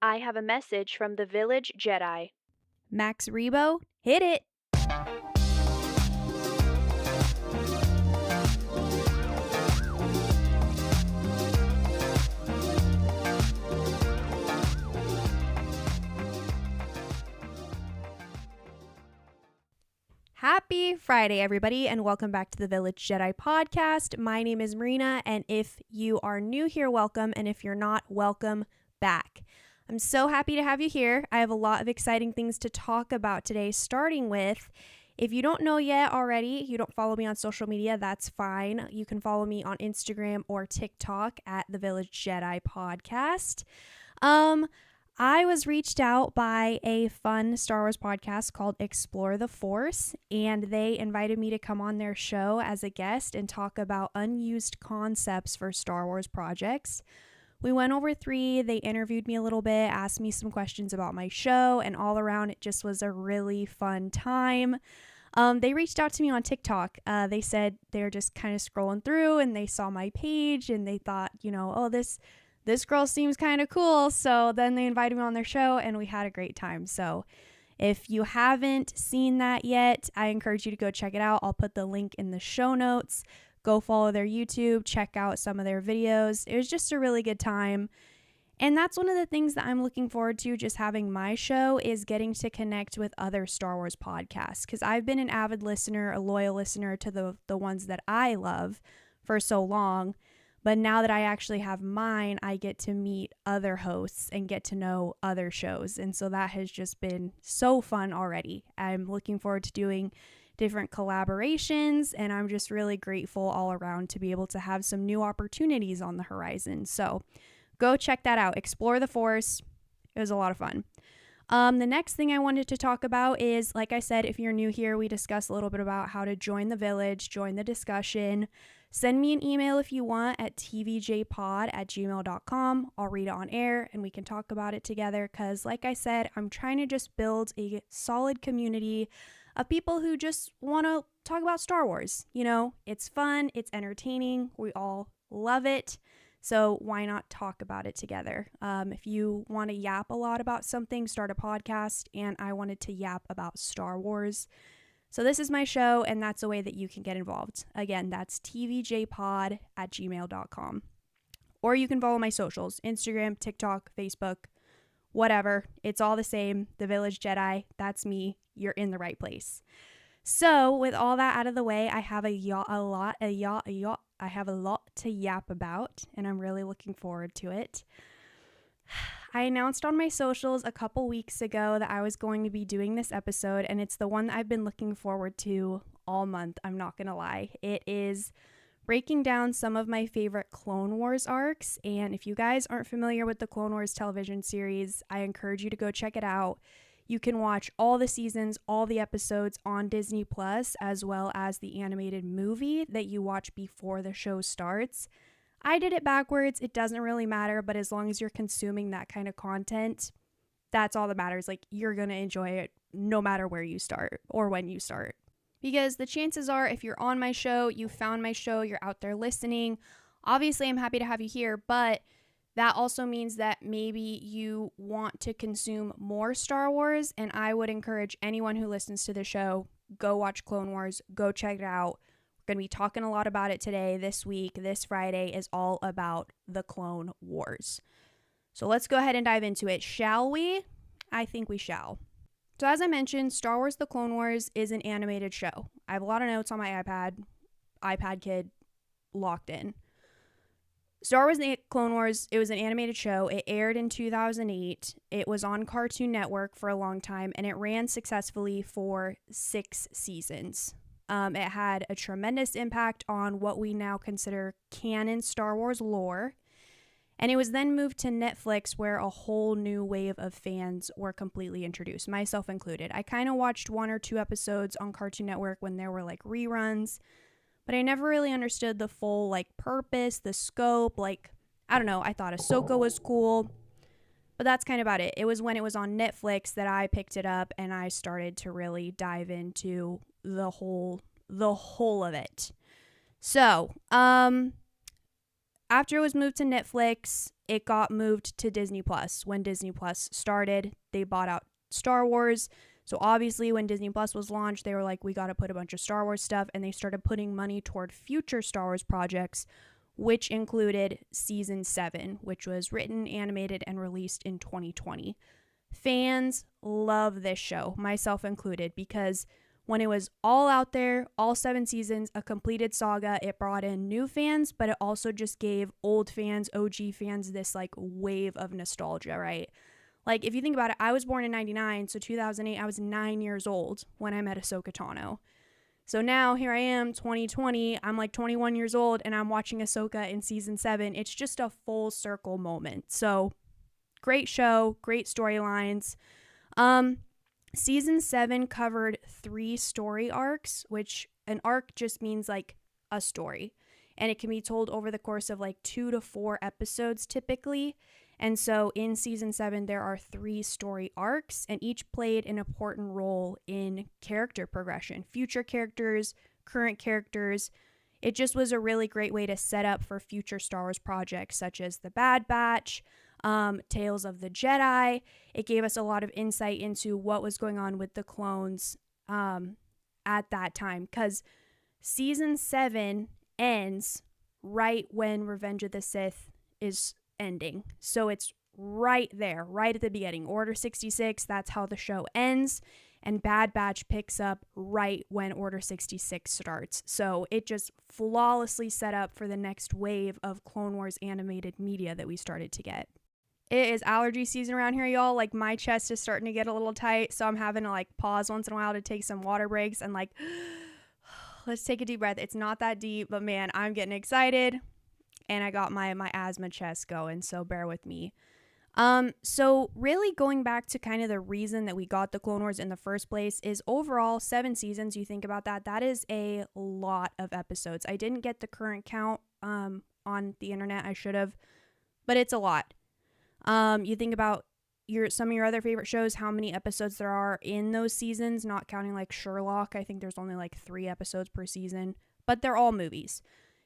I have a message from the village Jedi. Max Rebo, hit it. Happy Friday, everybody, and welcome back to the Village Jedi podcast. My name is Marina, and if you are new here, welcome, and if you're not, welcome back. I'm so happy to have you here. I have a lot of exciting things to talk about today, starting with, if you don't know yet already, you don't follow me on social media, that's fine. You can follow me on Instagram or TikTok at the Village Jedi podcast. I was reached out by a fun Star Wars podcast called Explore the Force, and they invited me to come on their show as a guest and talk about unused concepts for Star Wars projects. We went over 3, they interviewed me a little bit, asked me some questions about my show, and all around it just was a really fun time. They reached out to me on TikTok. They said they're just kind of scrolling through and they saw my page and they thought, this girl seems kind of cool. So then they invited me on their show and we had a great time. So if you haven't seen that yet, I encourage you to go check it out. I'll put the link in the show notes. Go follow their YouTube, check out some of their videos. It was just a really good time. And that's one of the things that I'm looking forward to just having my show is getting to connect with other Star Wars podcasts. Because I've been an avid listener, a loyal listener to the ones that I love for so long. But now that I actually have mine, I get to meet other hosts and get to know other shows. And so that has just been so fun already. I'm looking forward to doing different collaborations, and I'm just really grateful all around to be able to have some new opportunities on the horizon. So go check that out. Explore the Force. It was a lot of fun. The next thing I wanted to talk about is, like I said, if you're new here, we discuss a little bit about how to join the village, join the discussion. Send me an email if you want at tvjpod@gmail.com. I'll read it on air and we can talk about it together because, like I said, I'm trying to just build a solid community of people who just want to talk about Star Wars. You know, it's fun, it's entertaining, we all love it. So why not talk about it together? If you want to yap a lot about something, start a podcast, and I wanted to yap about Star Wars. So this is my show, and that's a way that you can get involved. Again, that's tvjpod@gmail.com. Or you can follow my socials, Instagram, TikTok, Facebook, whatever. It's all the same. The Village Jedi, that's me. You're in the right place. So with all that out of the way, I have a lot to yap about, and I'm really looking forward to it. I announced on my socials a couple weeks ago that I was going to be doing this episode, and it's the one that I've been looking forward to all month. I'm not going to lie. It is breaking down some of my favorite Clone Wars arcs, and if you guys aren't familiar with the Clone Wars television series, I encourage you to go check it out. You can watch all the seasons, all the episodes on Disney Plus, as well as the animated movie that you watch before the show starts. I did it backwards. It doesn't really matter, but as long as you're consuming that kind of content, that's all that matters. Like, you're going to enjoy it no matter where you start or when you start. Because the chances are, if you're on my show, you found my show, you're out there listening, obviously I'm happy to have you here, but that also means that maybe you want to consume more Star Wars, and I would encourage anyone who listens to the show, go watch Clone Wars, go check it out. We're going to be talking a lot about it today, this week. This Friday is all about the Clone Wars. So let's go ahead and dive into it, shall we? I think we shall. So as I mentioned, Star Wars The Clone Wars is an animated show. I have a lot of notes on my iPad Kid, locked in. Star Wars The Clone Wars, it was an animated show. It aired in 2008. It was on Cartoon Network for a long time, and it ran successfully for 6 seasons. It had a tremendous impact on what we now consider canon Star Wars lore. And it was then moved to Netflix, where a whole new wave of fans were completely introduced, myself included. I kind of watched 1 or 2 episodes on Cartoon Network when there were like reruns, but I never really understood the full like purpose, the scope. Like, I don't know, I thought Ahsoka was cool, but that's kind of about it. It was when it was on Netflix that I picked it up and I started to really dive into the whole of it. So, after it was moved to Netflix, it got moved to Disney Plus. When Disney Plus started, they bought out Star Wars. So obviously when Disney Plus was launched, they were like, we got to put a bunch of Star Wars stuff, and they started putting money toward future Star Wars projects, which included season 7, which was written, animated, and released in 2020. Fans love this show, myself included, because when it was all out there, all 7 seasons, a completed saga, it brought in new fans, but it also just gave old fans, OG fans, this like wave of nostalgia, right? Like, if you think about it, I was born in 99, so 2008, I was 9 years old when I met Ahsoka Tano. So now, here I am, 2020, I'm like 21 years old, and I'm watching Ahsoka in season 7. It's just a full circle moment. So, great show, great storylines. Season 7 covered 3 story arcs, which an arc just means like a story. And it can be told over the course of like 2 to 4 episodes typically. And so in season 7, there are 3 story arcs, and each played an important role in character progression. Future characters, current characters. It just was a really great way to set up for future Star Wars projects such as The Bad Batch, Tales of the Jedi. It gave us a lot of insight into what was going on with the clones at that time, because season 7 ends right when Revenge of the Sith is ending. So it's right there, right at the beginning. Order 66, that's how the show ends. And Bad Batch picks up right when Order 66 starts. So it just flawlessly set up for the next wave of Clone Wars animated media that we started to get. It is allergy season around here, y'all. Like, my chest is starting to get a little tight, so I'm having to like pause once in a while to take some water breaks and like, let's take a deep breath. It's not that deep, but man, I'm getting excited. And I got my asthma chest going, so bear with me. So really going back to kind of the reason that we got the Clone Wars in the first place is overall 7 seasons. You think about that, that is a lot of episodes. I didn't get the current count on the internet. I should have, but it's a lot. You think about some of your other favorite shows, how many episodes there are in those seasons, not counting like Sherlock. I think there's only like 3 episodes per season, but they're all movies.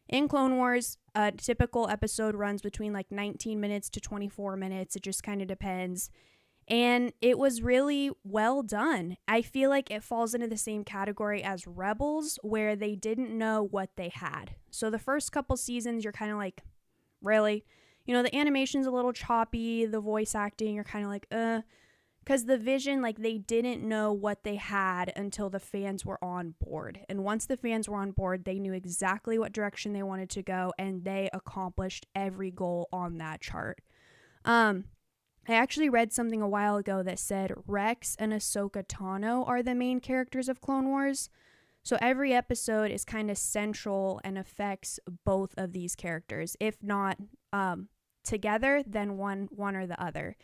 In Clone Wars, a typical episode runs between like 19 minutes to 24 minutes. It just kind of depends. And it was really well done. I feel like it falls into the same category as Rebels, where they didn't know what they had. So the first couple seasons, you're kind of like, really? You know, the animation's a little choppy, the voice acting, you're kind of like, because the vision, like, they didn't know what they had until the fans were on board. And once the fans were on board, they knew exactly what direction they wanted to go, and they accomplished every goal on that chart. I actually read something a while ago that said Rex and Ahsoka Tano are the main characters of Clone Wars. So every episode is kind of central and affects both of these characters. If not together, then one or the other.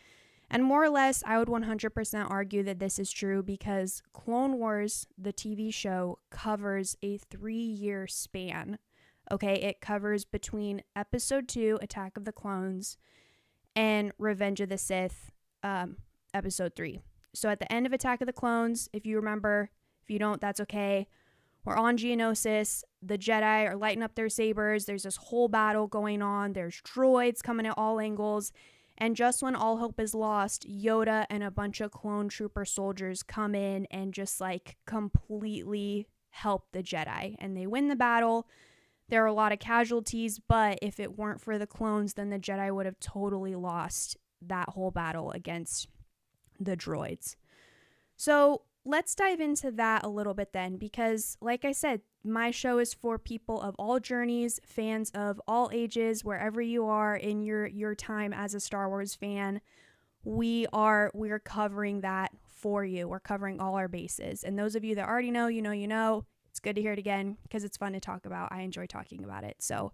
And more or less, I would 100% argue that this is true because Clone Wars, the TV show, covers a 3-year span. Okay, it covers between Episode 2, Attack of the Clones, and Revenge of the Sith, Episode 3. So at the end of Attack of the Clones, if you remember, if you don't, that's okay. We're on Geonosis. The Jedi are lighting up their sabers. There's this whole battle going on. There's droids coming at all angles. And just when all hope is lost, Yoda and a bunch of clone trooper soldiers come in and just like completely help the Jedi. And they win the battle. There are a lot of casualties, but if it weren't for the clones, then the Jedi would have totally lost that whole battle against the droids. So let's dive into that a little bit then, because like I said, my show is for people of all journeys, fans of all ages, wherever you are in your time as a Star Wars fan. We're covering that for you. We're covering all our bases. And those of you that already know, you know. It's good to hear it again because it's fun to talk about. I enjoy talking about it. So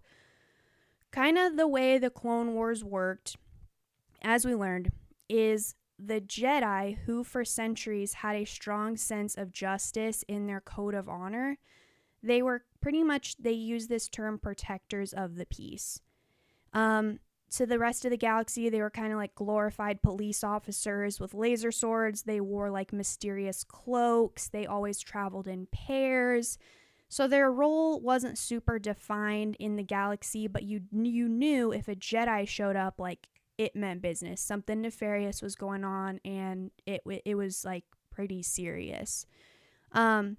kind of the way the Clone Wars worked, as we learned, is the Jedi, who for centuries had a strong sense of justice in their code of honor, they used this term protectors of the peace. To the rest of the galaxy, they were kind of like glorified police officers with laser swords. They wore like mysterious cloaks. They always traveled in pairs. So their role wasn't super defined in the galaxy, but you knew if a Jedi showed up, like it meant business. Something nefarious was going on, and it was like pretty serious. Um,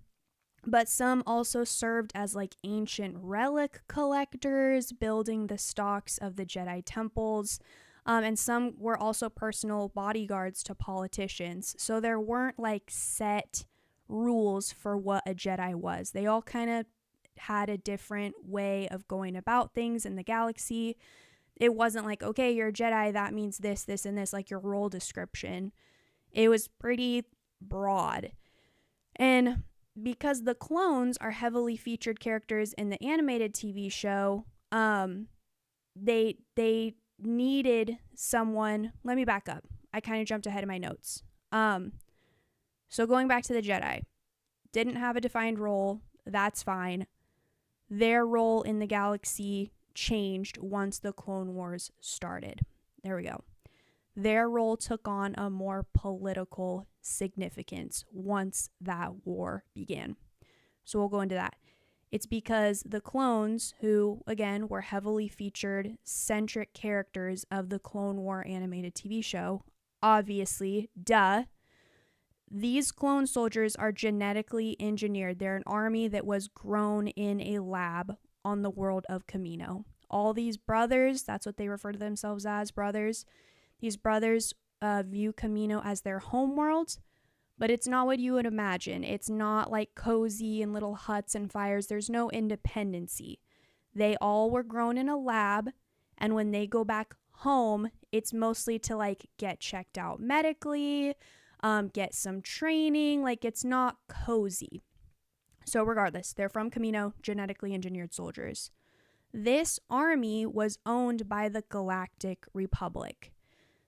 but some also served as like ancient relic collectors, building the stocks of the Jedi temples. And some were also personal bodyguards to politicians. So there weren't like set rules for what a Jedi was. They all kind of had a different way of going about things in the galaxy. It wasn't like, okay, you're a Jedi, that means this, this, and this, like your role description. It was pretty broad. And because the clones are heavily featured characters in the animated TV show, they needed someone. Let me back up. I kind of jumped ahead of my notes. So going back to the Jedi, didn't have a defined role. That's fine. Their role in the galaxy changed once the Clone Wars started. There we go. Their role took on a more political significance once that war began. So we'll go into that. It's because the clones, who again were heavily featured centric characters of the Clone War animated TV show, obviously, duh, these clone soldiers are genetically engineered. They're an army that was grown in a lab on the world of Kamino. All these brothers, that's what they refer to themselves as, brothers. These brothers view Kamino as their homeworld, but it's not what you would imagine. It's not like cozy and little huts and fires. There's no independency. They all were grown in a lab, and when they go back home, it's mostly to like get checked out medically, get some training. Like it's not cozy. So regardless, they're from Kamino, genetically engineered soldiers. This army was owned by the Galactic Republic.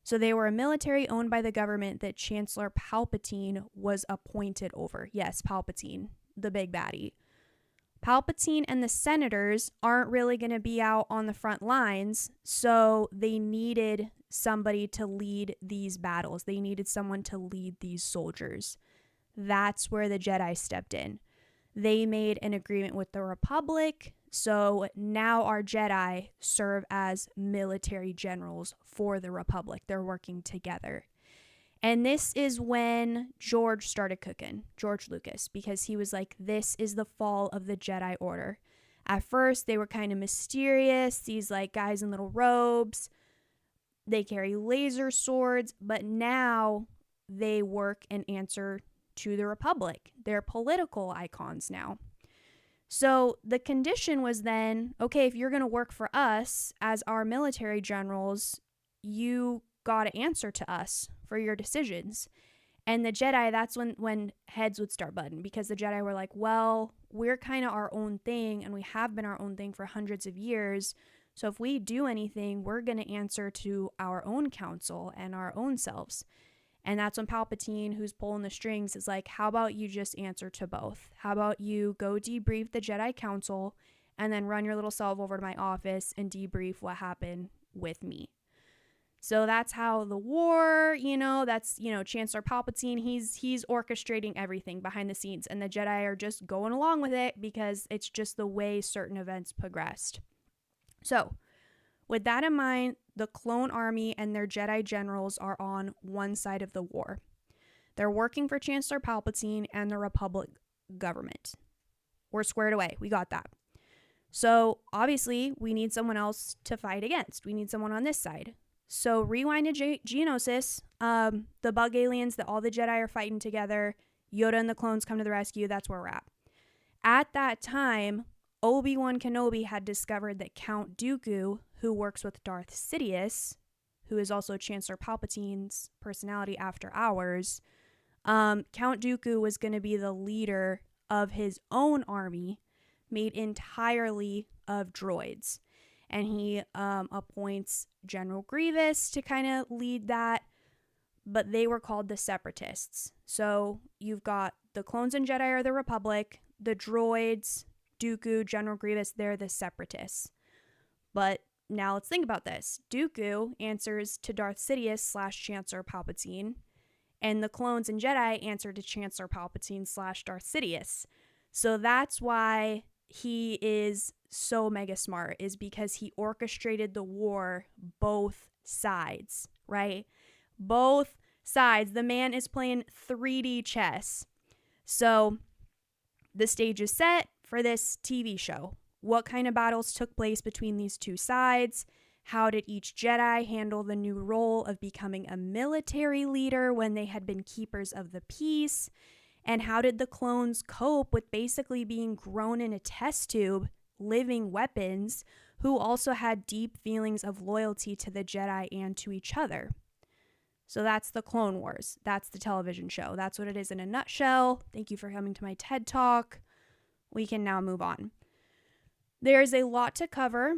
So they were a military owned by the government that Chancellor Palpatine was appointed over. Yes, Palpatine, the big baddie. Palpatine and the senators aren't really going to be out on the front lines, so they needed somebody to lead these battles. They needed someone to lead these soldiers. That's where the Jedi stepped in. They made an agreement with the Republic, so now our Jedi serve as military generals for the Republic. They're working together. And this is when George started cooking, George Lucas, because he was like, this is the fall of the Jedi Order. At first, they were kind of mysterious, these like guys in little robes. They carry laser swords, but now they work and answer to the Republic. They're political icons now. So the condition was then, okay, if you're going to work for us as our military generals, you got to answer to us for your decisions. And the Jedi, that's when heads would start butting, because the Jedi were like, well, we're kind of our own thing, and we have been our own thing for hundreds of years. So if we do anything, we're going to answer to our own council and our own selves. And that's when Palpatine, who's pulling the strings, is like, how about you just answer to both? How about you go debrief the Jedi Council and then run your little self over to my office and debrief what happened with me? So that's how the war, that's, Chancellor Palpatine, he's orchestrating everything behind the scenes, and the Jedi are just going along with it because it's just the way certain events progressed. So, with that in mind, the clone army and their Jedi generals are on one side of the war. They're working for Chancellor Palpatine and the Republic government. We're squared away. We got that. So, obviously, we need someone else to fight against. We need someone on this side. So rewind to Geonosis, the bug aliens that all the Jedi are fighting together, Yoda and the clones come to the rescue, that's where we're at. At that time, Obi-Wan Kenobi had discovered that Count Dooku, who works with Darth Sidious, who is also Chancellor Palpatine's personality after hours, Count Dooku was going to be the leader of his own army made entirely of droids. And he appoints General Grievous to kind of lead that, but they were called the Separatists. So you've got the clones and Jedi are the Republic, the droids, Dooku, General Grievous, they're the Separatists. But now let's think about this. Dooku answers to Darth Sidious / Chancellor Palpatine, and the clones and Jedi answer to Chancellor Palpatine / Darth Sidious. So that's why he is so mega smart, is because he orchestrated the war both sides, right? Both sides. The man is playing 3D chess. So the stage is set for this TV show. What kind of battles took place between these two sides? How did each Jedi handle the new role of becoming a military leader when they had been keepers of the peace? And how did the clones cope with basically being grown in a test tube, living weapons, who also had deep feelings of loyalty to the Jedi and to each other? So that's the Clone Wars. That's the television show. That's what it is in a nutshell. Thank you for coming to my TED Talk. We can now move on. There's a lot to cover.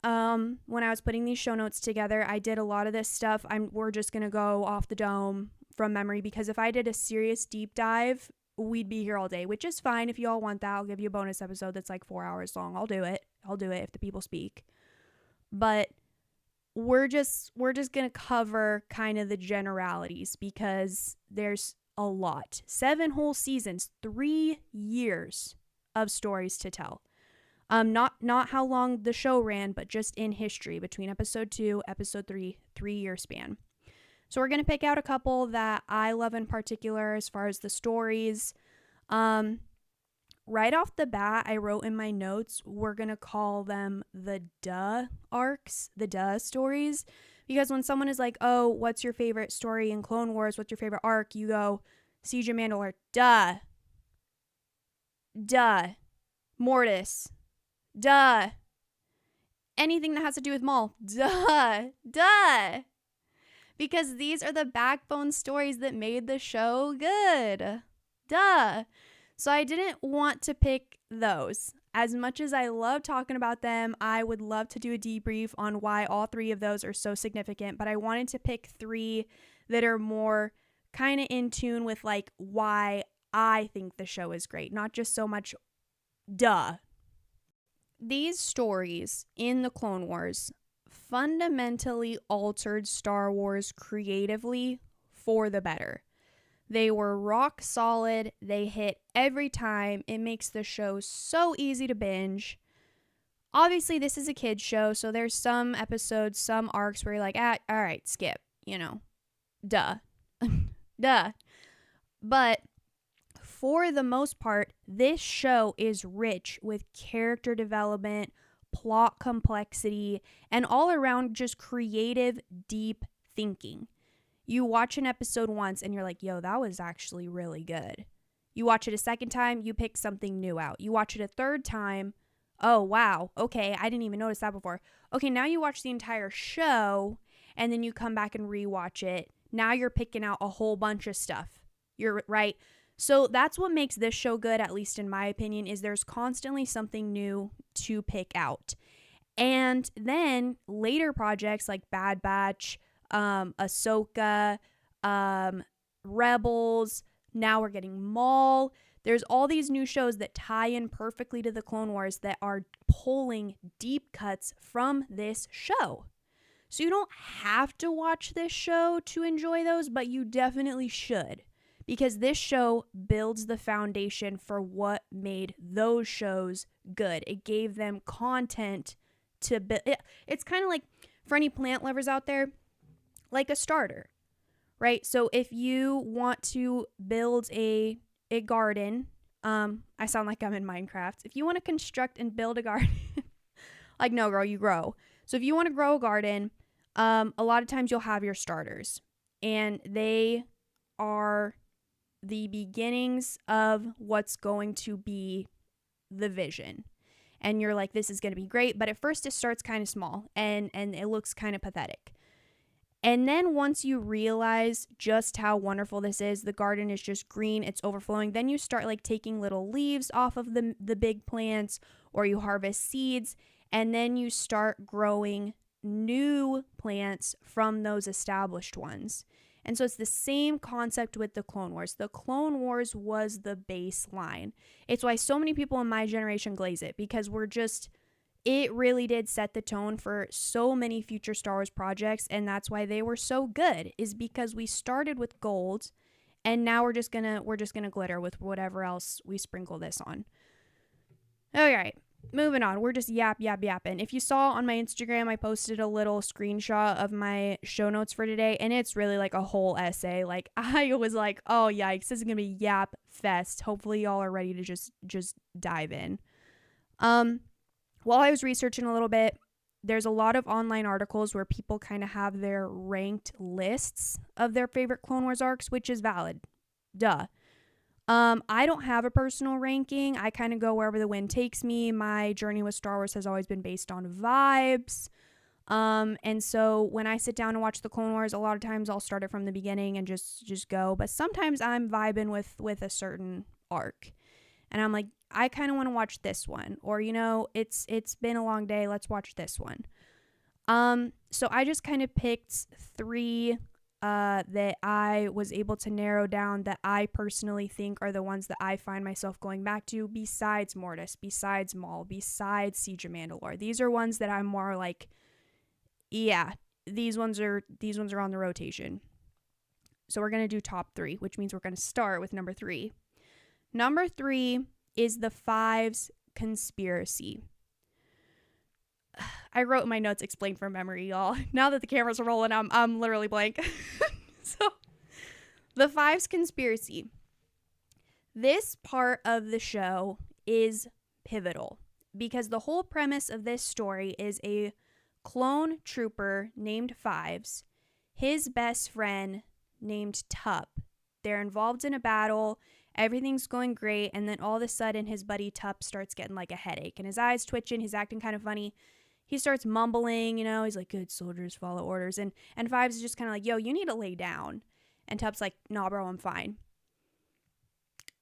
When I was putting these show notes together, I did a lot of this stuff. We're just going to go off the dome from memory, because if I did a serious deep dive, we'd be here all day, which is fine. If you all want that, I'll give you a bonus episode that's like 4 hours long. I'll do it if the people speak. But we're just going to cover kind of the generalities, because there's a lot. 7 whole seasons, 3 years of stories to tell. Not how long the show ran, but just in history between episode 2, episode 3, 3-year span. So we're going to pick out a couple that I love in particular as far as the stories. Right off the bat, I wrote in my notes, we're going to call them the duh arcs, the duh stories. Because when someone is like, oh, what's your favorite story in Clone Wars? What's your favorite arc? You go, Siege of Mandalore, duh. Duh. Mortis, duh. Anything that has to do with Maul, duh. Duh. Because these are the backbone stories that made the show good. Duh. So I didn't want to pick those. As much as I love talking about them, I would love to do a debrief on why all 3 of those are so significant, but I wanted to pick 3 that are more kind of in tune with like why I think the show is great, not just so much duh. These stories in the Clone Wars fundamentally altered Star Wars creatively for the better. They were rock solid. They hit every time. It makes the show so easy to binge. Obviously, this is a kid's show, so there's some episodes, some arcs where you're like, all right, skip, duh. Duh. But for the most part, this show is rich with character development, plot complexity, and all around just creative, deep thinking. You watch an episode once and you're like, yo, that was actually really good. You watch it a second time, you pick something new out. You watch it a third time, oh, wow, okay, I didn't even notice that before. Okay, now you watch the entire show and then you come back and rewatch it. Now you're picking out a whole bunch of stuff. You're right. So that's what makes this show good, at least in my opinion, is there's constantly something new to pick out. And then later projects like Bad Batch, Ahsoka, Rebels, now we're getting Maul. There's all these new shows that tie in perfectly to the Clone Wars that are pulling deep cuts from this show. So you don't have to watch this show to enjoy those, but you definitely should. Because this show builds the foundation for what made those shows good. It gave them content to build. It's kind of like, for any plant lovers out there, like a starter, right? So if you want to build a garden, I sound like I'm in Minecraft. If you want to construct and build a garden, like, no, girl, you grow. So if you want to grow a garden, a lot of times you'll have your starters. And they are the beginnings of what's going to be the vision. And you're like, this is going to be great. But at first it starts kind of small and it looks kind of pathetic. And then once you realize just how wonderful this is, the garden is just green, it's overflowing, then you start like taking little leaves off of the big plants, or you harvest seeds, and then you start growing new plants from those established ones. And so it's the same concept with the Clone Wars. The Clone Wars was the baseline. It's why so many people in my generation glaze it, because it really did set the tone for so many future Star Wars projects, and that's why they were so good, is because we started with gold, And now we're just gonna glitter with whatever else we sprinkle this on. All right, moving on. We're just yapping. If you saw on my Instagram, I posted a little screenshot of my show notes for today, and it's really like a whole essay. Like I was like, oh yikes, this is gonna be yap fest. Hopefully y'all are ready to just dive in. While I was researching a little bit, there's a lot of online articles where people kind of have their ranked lists of their favorite Clone Wars arcs, which is valid. Duh. I don't have a personal ranking. I kind of go wherever the wind takes me. My journey with Star Wars has always been based on vibes. And so when I sit down and watch the Clone Wars, a lot of times I'll start it from the beginning and just go. But sometimes I'm vibing with a certain arc, and I'm like, I kind of want to watch this one, or it's been a long day. Let's watch this one. So I just kind of picked three that I was able to narrow down that I personally think are the ones that I find myself going back to, besides Mortis, besides Maul, besides Siege of Mandalore. These are ones that I'm more like, yeah, these ones are on the rotation. So we're going to do top three, which means we're going to start with number three. Number three is the Fives conspiracy. I wrote in my notes, explain from memory, y'all. Now that the cameras are rolling, I'm literally blank. So, the Fives conspiracy. This part of the show is pivotal because the whole premise of this story is a clone trooper named Fives, his best friend named Tup. They're involved in a battle. Everything's going great, and then all of a sudden his buddy Tup starts getting like a headache, and his eyes twitching, he's acting kind of funny. He starts mumbling, he's like, good soldiers follow orders, and Fives is just kind of like, yo, you need to lay down. And Tup's like, nah bro, I'm fine.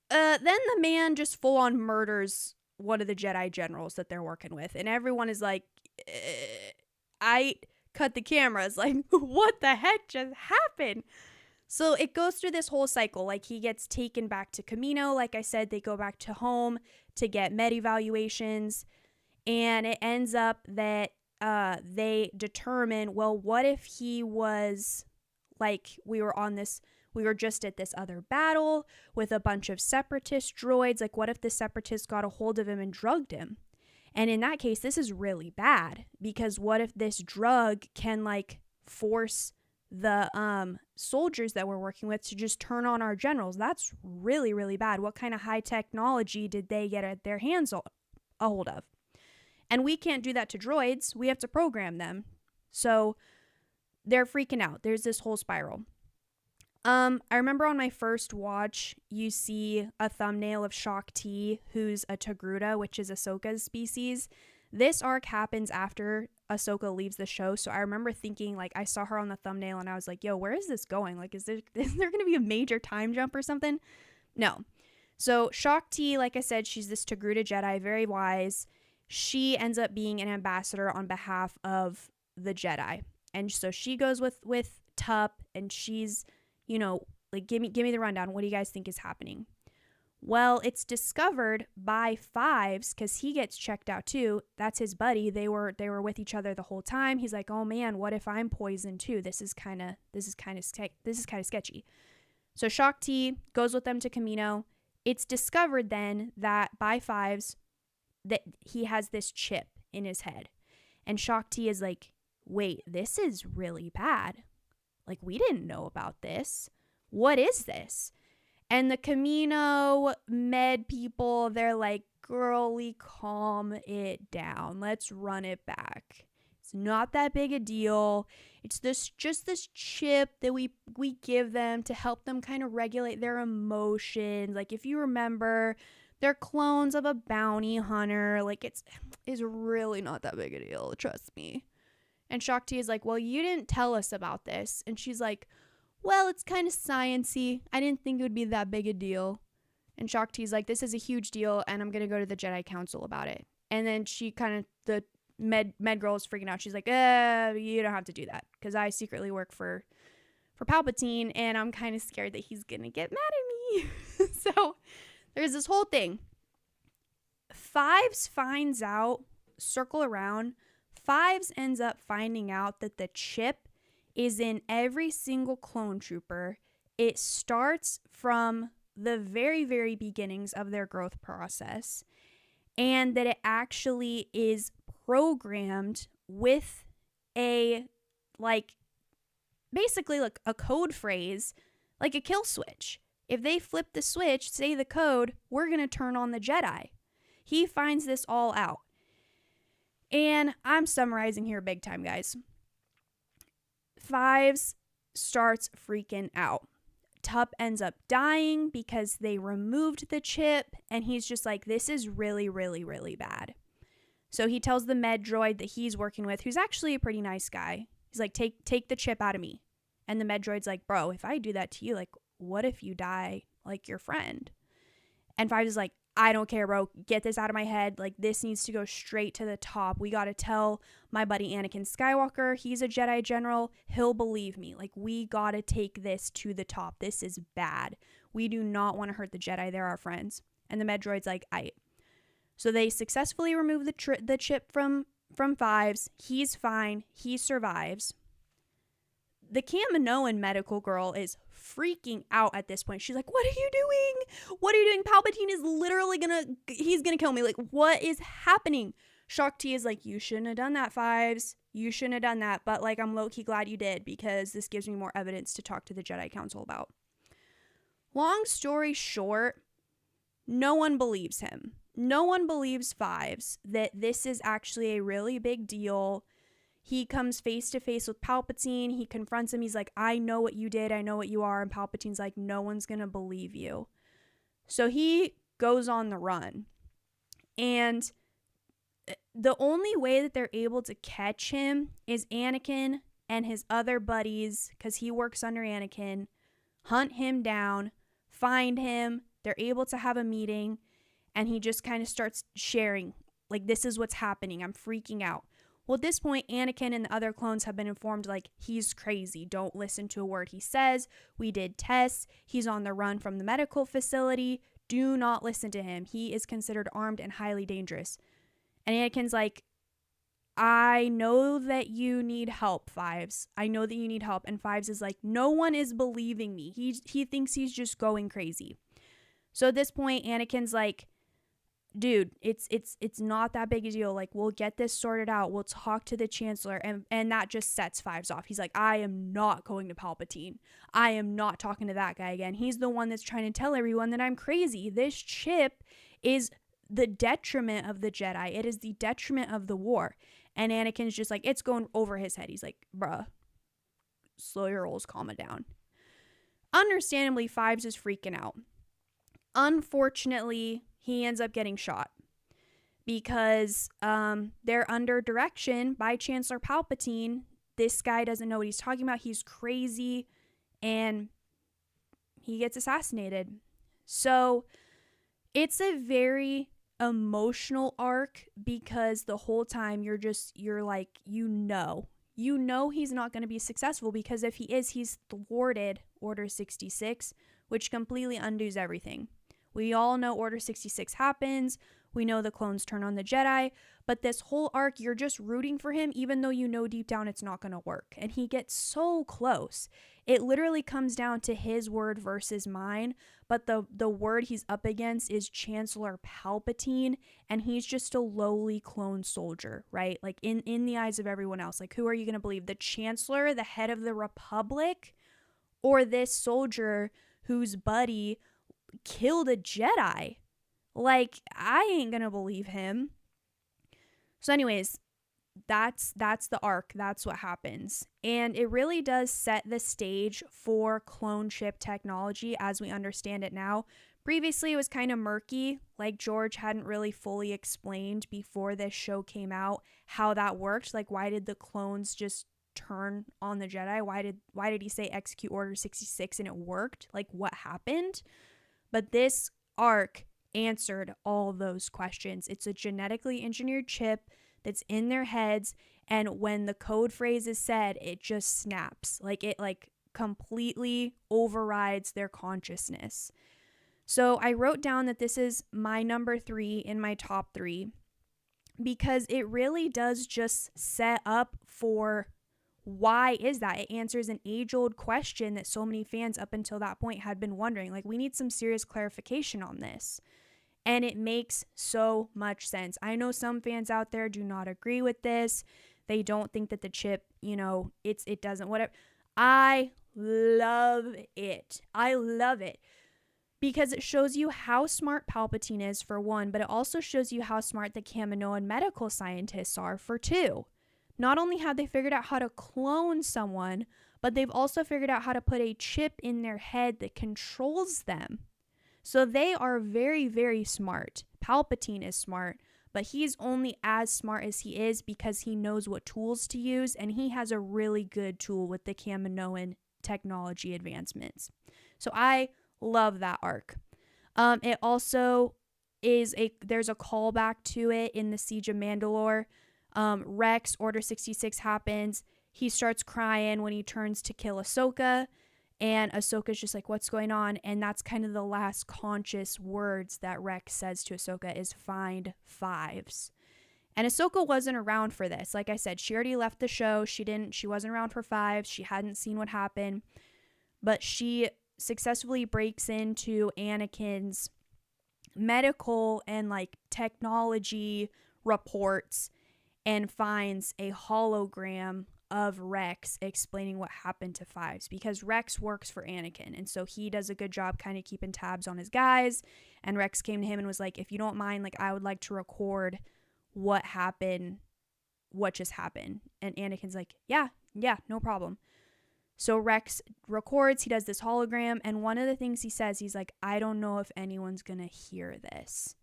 Then the man just full on murders one of the Jedi generals that they're working with, and everyone is like, I cut the cameras, like, what the heck just happened? So it goes through this whole cycle. Like, he gets taken back to Camino. Like I said, they go back to home to get med evaluations. And it ends up that they determine, well, what if he was like, we were just at this other battle with a bunch of separatist droids. Like, what if the separatists got a hold of him and drugged him? And in that case, this is really bad, because what if this drug can like force the soldiers that we're working with to just turn on our generals? That's really, really bad. What kind of high technology did they get their hands a hold of? And we can't do that to droids. We have to program them. So they're freaking out. There's this whole spiral. I remember on my first watch, you see a thumbnail of Shaak Ti, who's a Togruta, which is Ahsoka's species. This arc happens after Ahsoka leaves the show, so I remember thinking, like, I saw her on the thumbnail and I was like, yo, where is this going? Like, is there going to be a major time jump or something? No. So Shaak Ti, like I said, she's this Togruta Jedi, very wise. She ends up being an ambassador on behalf of the Jedi. And so she goes with Tup, and she's, like, give me the rundown. What do you guys think is happening? Well, it's discovered by Fives, because he gets checked out too. That's his buddy. They were with each other the whole time. He's like, oh man, what if I'm poisoned too? This is kind of sketchy. So Shaak Ti goes with them to Camino. It's discovered then that by Fives that he has this chip in his head, and Shaak Ti is like, wait, this is really bad. Like, we didn't know about this. What is this? And the Camino med people, they're like, girly, calm it down. Let's run it back. It's not that big a deal. It's just this chip that we give them to help them kind of regulate their emotions. Like, if you remember, they're clones of a bounty hunter. Like, it's really not that big a deal. Trust me. And Shaak Ti is like, well, you didn't tell us about this. And she's like, well, it's kind of sciencey. I didn't think it would be that big a deal. And Shaak Ti's like, this is a huge deal, and I'm going to go to the Jedi Council about it. And then she kind of, the med girl is freaking out. She's like, you don't have to do that, because I secretly work for Palpatine, and I'm kind of scared that he's going to get mad at me. So there's this whole thing. Fives finds out, circle around, Fives ends up finding out that the chip is in every single clone trooper it starts from the very, very beginnings of their growth process, and that it actually is programmed with a, like, basically like a code phrase, like a kill switch. If they flip the switch, say the code, we're going to turn on the Jedi. He finds this all out. And I'm summarizing here big time, guys. Fives starts freaking out. Tup ends up dying because they removed the chip, and he's just like, this is really, really, really bad. So he tells the med droid that he's working with, who's actually a pretty nice guy. He's like, take the chip out of me. And the med droid's like, bro, if I do that to you, like, what if you die like your friend? And Fives is like, I don't care, bro. Get this out of my head. Like, this needs to go straight to the top. We got to tell my buddy Anakin Skywalker. He's a Jedi general. He'll believe me. Like, we got to take this to the top. This is bad. We do not want to hurt the Jedi. They're our friends. And the med droid's like, aight. So they successfully remove the chip from Fives. He's fine. He survives. The Kaminoan medical girl is freaking out at this point. She's like, what are you doing? What are you doing? Palpatine is literally he's gonna kill me. Like, what is happening? Shaak Ti is like, you shouldn't have done that, Fives. You shouldn't have done that. But, like, I'm low-key glad you did, because this gives me more evidence to talk to the Jedi Council about. Long story short, no one believes him. No one believes Fives that this is actually a really big deal. He comes face to face with Palpatine. He confronts him. He's like, I know what you did. I know what you are. And Palpatine's like, no one's going to believe you. So he goes on the run. And the only way that they're able to catch him is Anakin and his other buddies, because he works under Anakin, hunt him down, find him. They're able to have a meeting. And he just kind of starts sharing, like, this is what's happening. I'm freaking out. Well, at this point, Anakin and the other clones have been informed, like, he's crazy. Don't listen to a word he says. We did tests. He's on the run from the medical facility. Do not listen to him. He is considered armed and highly dangerous. And Anakin's like, I know that you need help, Fives. I know that you need help. And Fives is like, no one is believing me. He thinks he's just going crazy. So at this point, Anakin's like, dude, it's not that big a deal. Like, we'll get this sorted out. We'll talk to the Chancellor. And that just sets Fives off. He's like, I am not going to Palpatine. I am not talking to that guy again. He's the one that's trying to tell everyone that I'm crazy. This chip is the detriment of the Jedi. It is the detriment of the war. And Anakin's just like, it's going over his head. He's like, bruh, slow your rolls, calm it down. Understandably, Fives is freaking out. Unfortunately, he ends up getting shot because they're under direction by Chancellor Palpatine. This guy doesn't know what he's talking about. He's crazy, and he gets assassinated. So it's a very emotional arc, because the whole time you're like, you know he's not going to be successful, because if he is, he's thwarted Order 66, which completely undoes everything. We all know Order 66 happens. We know the clones turn on the Jedi. But this whole arc, you're just rooting for him, even though you know deep down it's not going to work. And he gets so close. It literally comes down to his word versus mine. But the word he's up against is Chancellor Palpatine. And he's just a lowly clone soldier, right? Like, in the eyes of everyone else. Like, who are you going to believe? The Chancellor, the head of the Republic? Or this soldier whose buddy killed a Jedi? Like, I ain't gonna believe him. So anyways, that's the arc. That's what happens. And it really does set the stage for clone chip technology as we understand it now. Previously, it was kind of murky. Like, George hadn't really fully explained before this show came out how that worked. Like, why did the clones just turn on the Jedi? Why did he say execute Order 66 and it worked? Like, what happened? But this arc answered all those questions. It's a genetically engineered chip that's in their heads, and when the code phrase is said, it just snaps. Like, it completely overrides their consciousness. So I wrote down that this is my number 3 in my top 3, because it really does just set up for why is that? It answers an age-old question that so many fans up until that point had been wondering. Like, we need some serious clarification on this. And it makes so much sense. I know some fans out there do not agree with this. They don't think that the chip, it doesn't, whatever. I love it. I love it because it shows you how smart Palpatine is, for one, but it also shows you how smart the Kaminoan medical scientists are, for two. Not only have they figured out how to clone someone, but they've also figured out how to put a chip in their head that controls them. So they are very, very smart. Palpatine is smart, but he's only as smart as he is because he knows what tools to use, and he has a really good tool with the Kaminoan technology advancements. So I love that arc. It also there's a callback to it in the Siege of Mandalore. Rex, Order 66 happens. He starts crying when he turns to kill Ahsoka. And Ahsoka's just like, what's going on? And that's kind of the last conscious words that Rex says to Ahsoka is, find fives. And Ahsoka wasn't around for this. Like I said, she already left the show. She wasn't around for fives. She hadn't seen what happened. But she successfully breaks into Anakin's medical and like technology reports and finds a hologram of Rex explaining what happened to fives, because Rex works for Anakin, and so he does a good job kind of keeping tabs on his guys. And Rex came to him and was like, if you don't mind, like, I would like to record what just happened. And Anakin's like, yeah, no problem. So Rex records, he does this hologram, and one of the things he says, he's like, I don't know if anyone's gonna hear this,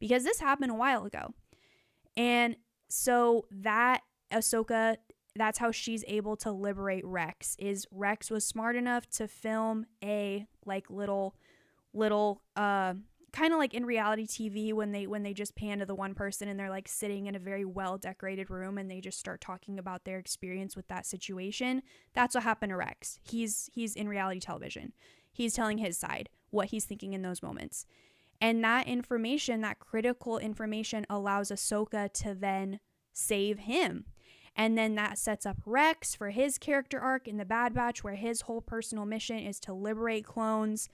because this happened a while ago. And so that Ahsoka, that's how she's able to liberate Rex, is Rex was smart enough to film a like little kind of like in reality TV when they just pan to the one person and they're like sitting in a very well decorated room and they just start talking about their experience with that situation. That's what happened to Rex. He's in reality television. He's telling his side, what he's thinking in those moments. And that information, that critical information, allows Ahsoka to then save him. And then that sets up Rex for his character arc in the Bad Batch, where his whole personal mission is to liberate clones.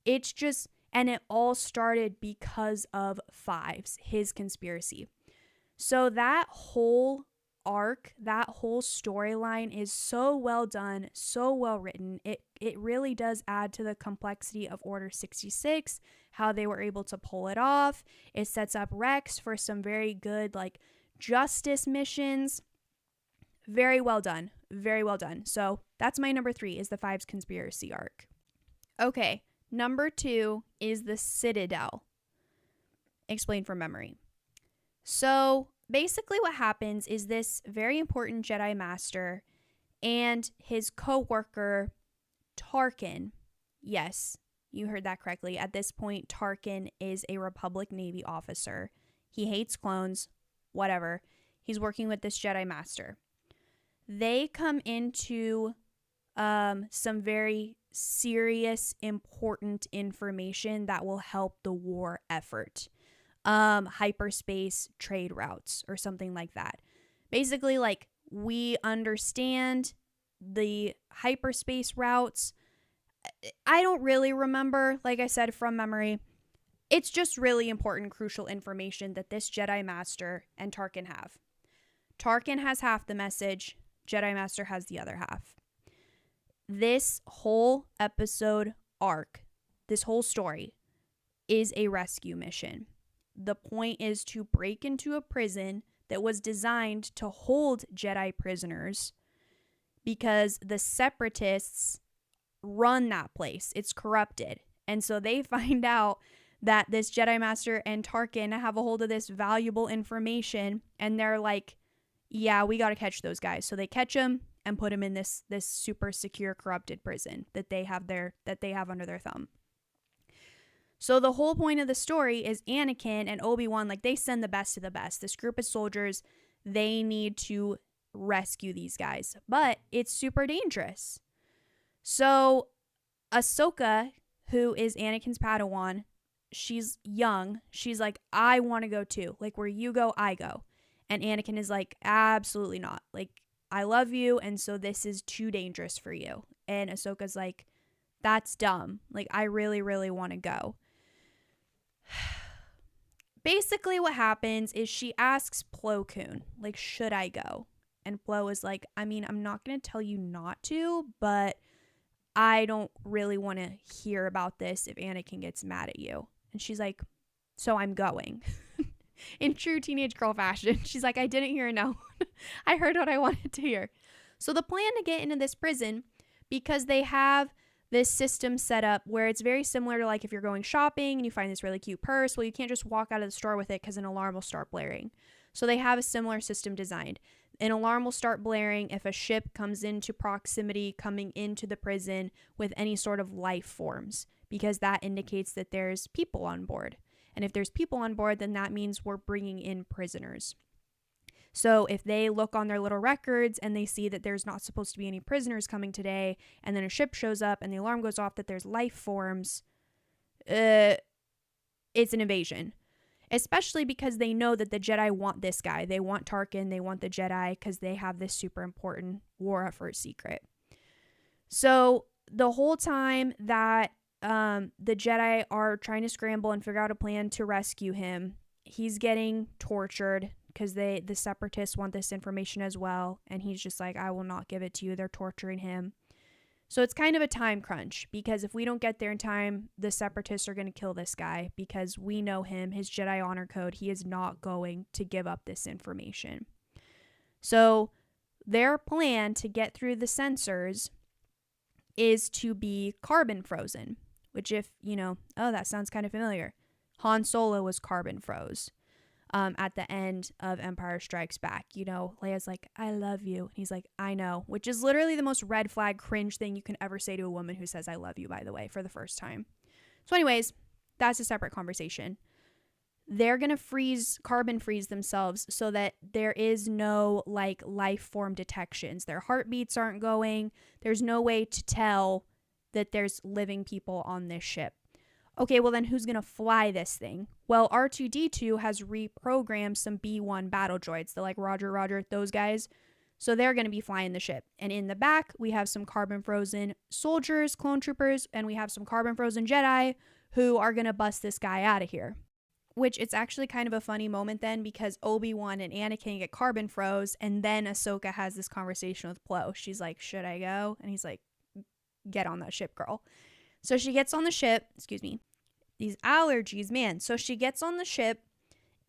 It's just, and it all started because of Fives, his conspiracy. So that whole arc, that whole storyline is so well done, so well written. It really does add to the complexity of Order 66, how they were able to pull it off. It sets up Rex for some very good like justice missions. Very well done. Very well done. So that's my number 3, is the Fives conspiracy arc. Okay, number 2 is the Citadel. Explain from memory. So basically what happens is this very important Jedi Master and his co-worker Tarkin, yes, you heard that correctly. At this point, Tarkin is a Republic Navy officer. He hates clones, whatever. He's working with this Jedi Master. They come into some very serious, important information that will help the war effort. Hyperspace trade routes or something like that. Basically, like, we understand the hyperspace routes. I don't really remember, like I said, from memory. It's just really important, crucial information that this Jedi Master and Tarkin have. Tarkin has half the message. Jedi Master has the other half. This whole episode arc, this whole story, is a rescue mission. The point is to break into a prison that was designed to hold Jedi prisoners because the Separatists run that place. It's corrupted. And so they find out that this Jedi Master and Tarkin have a hold of this valuable information, and they're like, yeah, we got to catch those guys. So they catch them and put them in this super secure corrupted prison that they have under their thumb. So the whole point of the story is Anakin and Obi-Wan, like, they send the best of the best. This group of soldiers, they need to rescue these guys, but it's super dangerous. So Ahsoka, who is Anakin's Padawan, she's young. She's like, I want to go too. Like, where you go, I go. And Anakin is like, absolutely not. Like, I love you, and so this is too dangerous for you. And Ahsoka's like, that's dumb. Like, I really, really want to go. Basically, what happens is she asks Plo Koon, like, should I go? And Plo is like, I mean, I'm not going to tell you not to, but I don't really want to hear about this if Anakin gets mad at you. And she's like, so I'm going. In true teenage girl fashion. She's like, I didn't hear a no. I heard what I wanted to hear. So the plan to get into this prison, because they have this system set up where it's very similar to like if you're going shopping and you find this really cute purse, well, you can't just walk out of the store with it because an alarm will start blaring. So they have a similar system designed. An alarm will start blaring if a ship comes into proximity, coming into the prison with any sort of life forms, because that indicates that there's people on board. And if there's people on board, then that means we're bringing in prisoners. So if they look on their little records and they see that there's not supposed to be any prisoners coming today, and then a ship shows up and the alarm goes off that there's life forms, it's an invasion. Especially because they know that the Jedi want this guy. They want Tarkin. They want the Jedi because they have this super important war effort secret. So the whole time that the Jedi are trying to scramble and figure out a plan to rescue him, he's getting tortured because the Separatists want this information as well. And he's just like, I will not give it to you. They're torturing him. So it's kind of a time crunch, because if we don't get there in time, the Separatists are going to kill this guy, because we know him, his Jedi honor code. He is not going to give up this information. So their plan to get through the sensors is to be carbon frozen, which, if you know, oh, that sounds kind of familiar. Han Solo was carbon froze. At the end of Empire Strikes Back, you know, Leia's like, I love you. And he's like, I know, which is literally the most red flag cringe thing you can ever say to a woman who says, I love you, by the way, for the first time. So anyways, that's a separate conversation. They're going to carbon freeze themselves so that there is no like life form detections. Their heartbeats aren't going. There's no way to tell that there's living people on this ship. Okay, well then who's going to fly this thing? Well, R2-D2 has reprogrammed some B-1 battle droids. They're like, Roger, Roger, those guys. So they're going to be flying the ship. And in the back, we have some carbon frozen soldiers, clone troopers, and we have some carbon frozen Jedi who are going to bust this guy out of here. Which it's actually kind of a funny moment then, because Obi-Wan and Anakin get carbon froze, and then Ahsoka has this conversation with Plo. She's like, should I go? And he's like, get on that ship, girl. So she gets on the ship, these allergies, man. So she gets on the ship,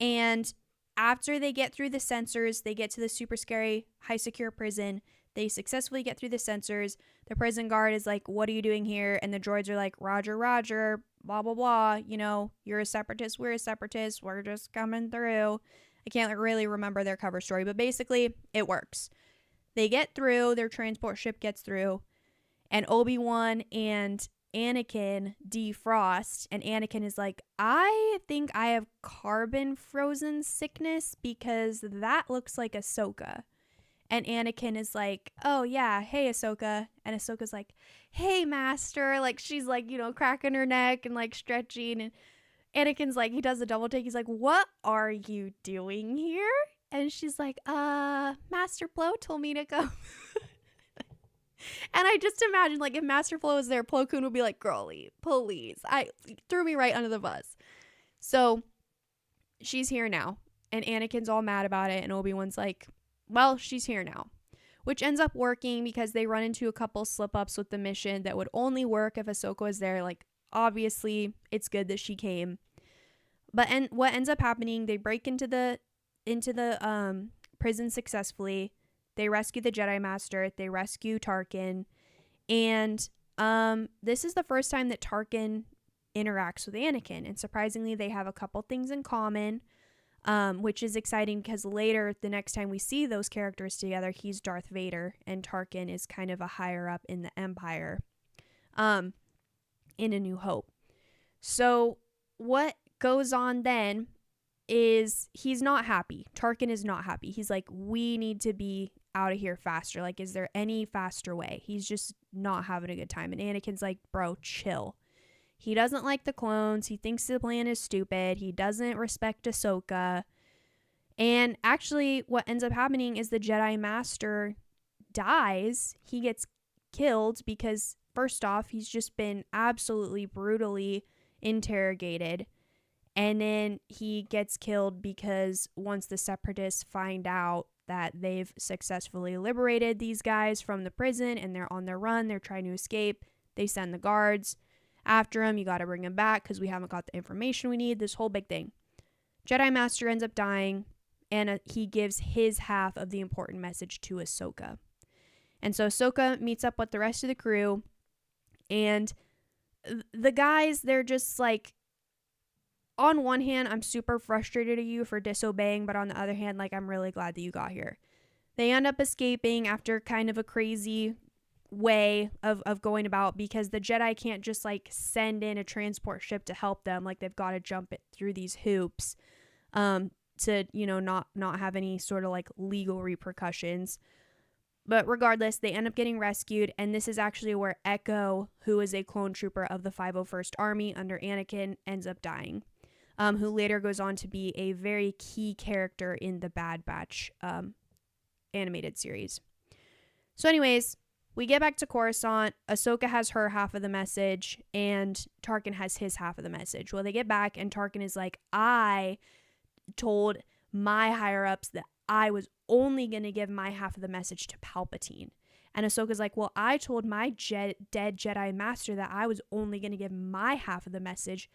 and after they get through the sensors, they get to the super scary, high secure prison. They successfully get through the sensors. The prison guard is like, what are you doing here? And the droids are like, Roger, Roger, blah, blah, blah. You know, you're a separatist, we're a separatist, we're just coming through. I can't really remember their cover story, but basically it works. They get through, their transport ship gets through, and Obi-Wan and Anakin defrost, and Anakin is like, I think I have carbon frozen sickness because that looks like Ahsoka. And Anakin is like, oh yeah, hey Ahsoka. And Ahsoka's like, hey master. Like, she's like, you know, cracking her neck and like stretching, and Anakin's like, he does a double take. He's like, what are you doing here? And she's like, Master Plo told me to go. And I just imagine, like, if Master Plo was there, Plo Koon would be like, girlie, please. Threw me right under the bus. So she's here now. And Anakin's all mad about it. And Obi-Wan's like, well, she's here now. Which ends up working because they run into a couple slip-ups with the mission that would only work if Ahsoka was there. Like, obviously, it's good that she came. But what ends up happening, they break into the prison successfully. They rescue the Jedi Master. They rescue Tarkin. And this is the first time that Tarkin interacts with Anakin. And surprisingly, they have a couple things in common, which is exciting because later, the next time we see those characters together, he's Darth Vader and Tarkin is kind of a higher up in the Empire in A New Hope. So what goes on then is he's not happy. Tarkin is not happy. He's like, we need to be out of here faster. Like, is there any faster way? He's just not having a good time. And Anakin's like, bro, chill. He doesn't like the clones. He thinks the plan is stupid. He doesn't respect Ahsoka. And actually, what ends up happening is the Jedi Master dies. He gets killed because, first off, he's just been absolutely brutally interrogated. And then he gets killed because once the Separatists find out that they've successfully liberated these guys from the prison and they're on their run, they're trying to escape, they send the guards after him. You got to bring him back because we haven't got the information we need. This whole big thing. Jedi Master ends up dying, and he gives his half of the important message to Ahsoka. And so Ahsoka meets up with the rest of the crew, and the guys, they're just like, on one hand, I'm super frustrated at you for disobeying, but on the other hand, like, I'm really glad that you got here. They end up escaping after kind of a crazy way of going about, because the Jedi can't just like send in a transport ship to help them. Like, they've got to jump it through these hoops to, you know, not have any sort of like legal repercussions. But regardless, they end up getting rescued, and this is actually where Echo, who is a clone trooper of the 501st Army under Anakin, ends up dying. Who later goes on to be a very key character in the Bad Batch animated series. So anyways, we get back to Coruscant. Ahsoka has her half of the message, and Tarkin has his half of the message. Well, they get back, and Tarkin is like, I told my higher-ups that I was only going to give my half of the message to Palpatine. And Ahsoka's like, well, I told my dead Jedi Master that I was only going to give my half of the message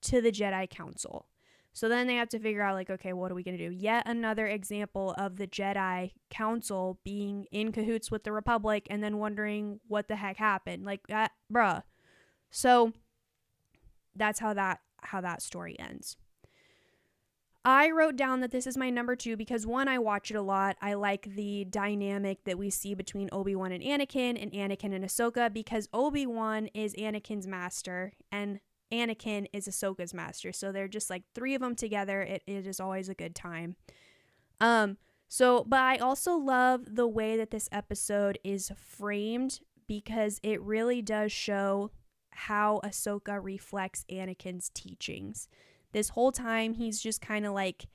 to the Jedi Council. So then they have to figure out, like, okay, what are we going to do? Yet another example of the Jedi Council being in cahoots with the Republic and then wondering what the heck happened. Like, bruh. So that's how that story ends. I wrote down that this is my number 2 because, one, I watch it a lot. I like the dynamic that we see between Obi-Wan and Anakin and Ahsoka, because Obi-Wan is Anakin's master and Anakin is Ahsoka's master. So they're just like 3 of them together. It is always a good time. But I also love the way that this episode is framed, because it really does show how Ahsoka reflects Anakin's teachings. This whole time, he's just kind of like,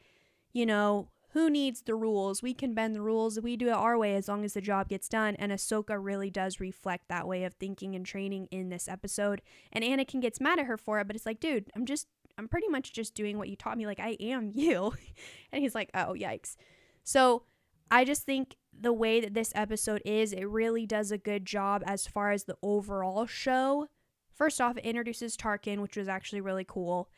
you know, who needs the rules? We can bend the rules. We do it our way as long as the job gets done. And Ahsoka really does reflect that way of thinking and training in this episode. And Anakin gets mad at her for it, but it's like, dude, I'm pretty much just doing what you taught me. Like, I am you. And he's like, oh, yikes. So I just think the way that this episode is, it really does a good job as far as the overall show. First off, it introduces Tarkin, which was actually really cool.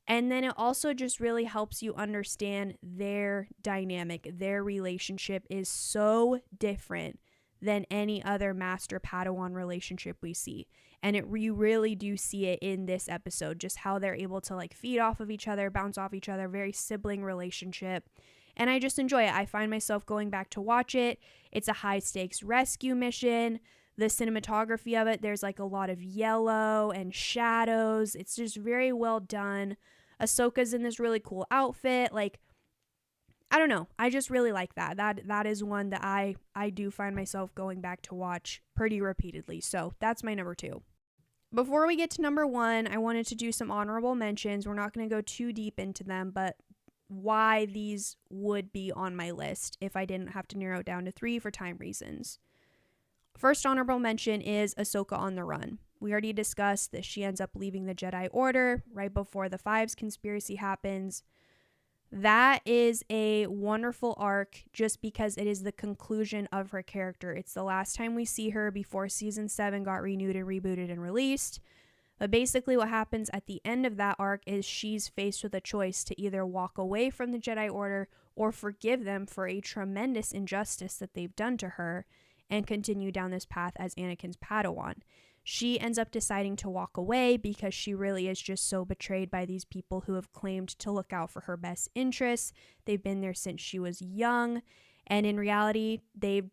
And then it also just really helps you understand their dynamic. Their relationship is so different than any other master-Padawan relationship we see. And you really do see it in this episode, just how they're able to like feed off of each other, bounce off each other, very sibling relationship. And I just enjoy it. I find myself going back to watch it. It's a high-stakes rescue mission. The cinematography of it, there's like a lot of yellow and shadows. It's just very well done. Ahsoka's in this really cool outfit. Like, I don't know. I just really like that. That is one that I do find myself going back to watch pretty repeatedly. So that's my number 2. Before we get to number 1, I wanted to do some honorable mentions. We're not going to go too deep into them, but why these would be on my list if I didn't have to narrow it down to 3 for time reasons. First honorable mention is Ahsoka on the run. We already discussed that she ends up leaving the Jedi Order right before the Fives conspiracy happens. That is a wonderful arc just because it is the conclusion of her character. It's the last time we see her before season 7 got renewed and rebooted and released. But basically what happens at the end of that arc is she's faced with a choice to either walk away from the Jedi Order or forgive them for a tremendous injustice that they've done to her and continue down this path as Anakin's Padawan. She ends up deciding to walk away because she really is just so betrayed by these people who have claimed to look out for her best interests. They've been there since she was young, and in reality, they're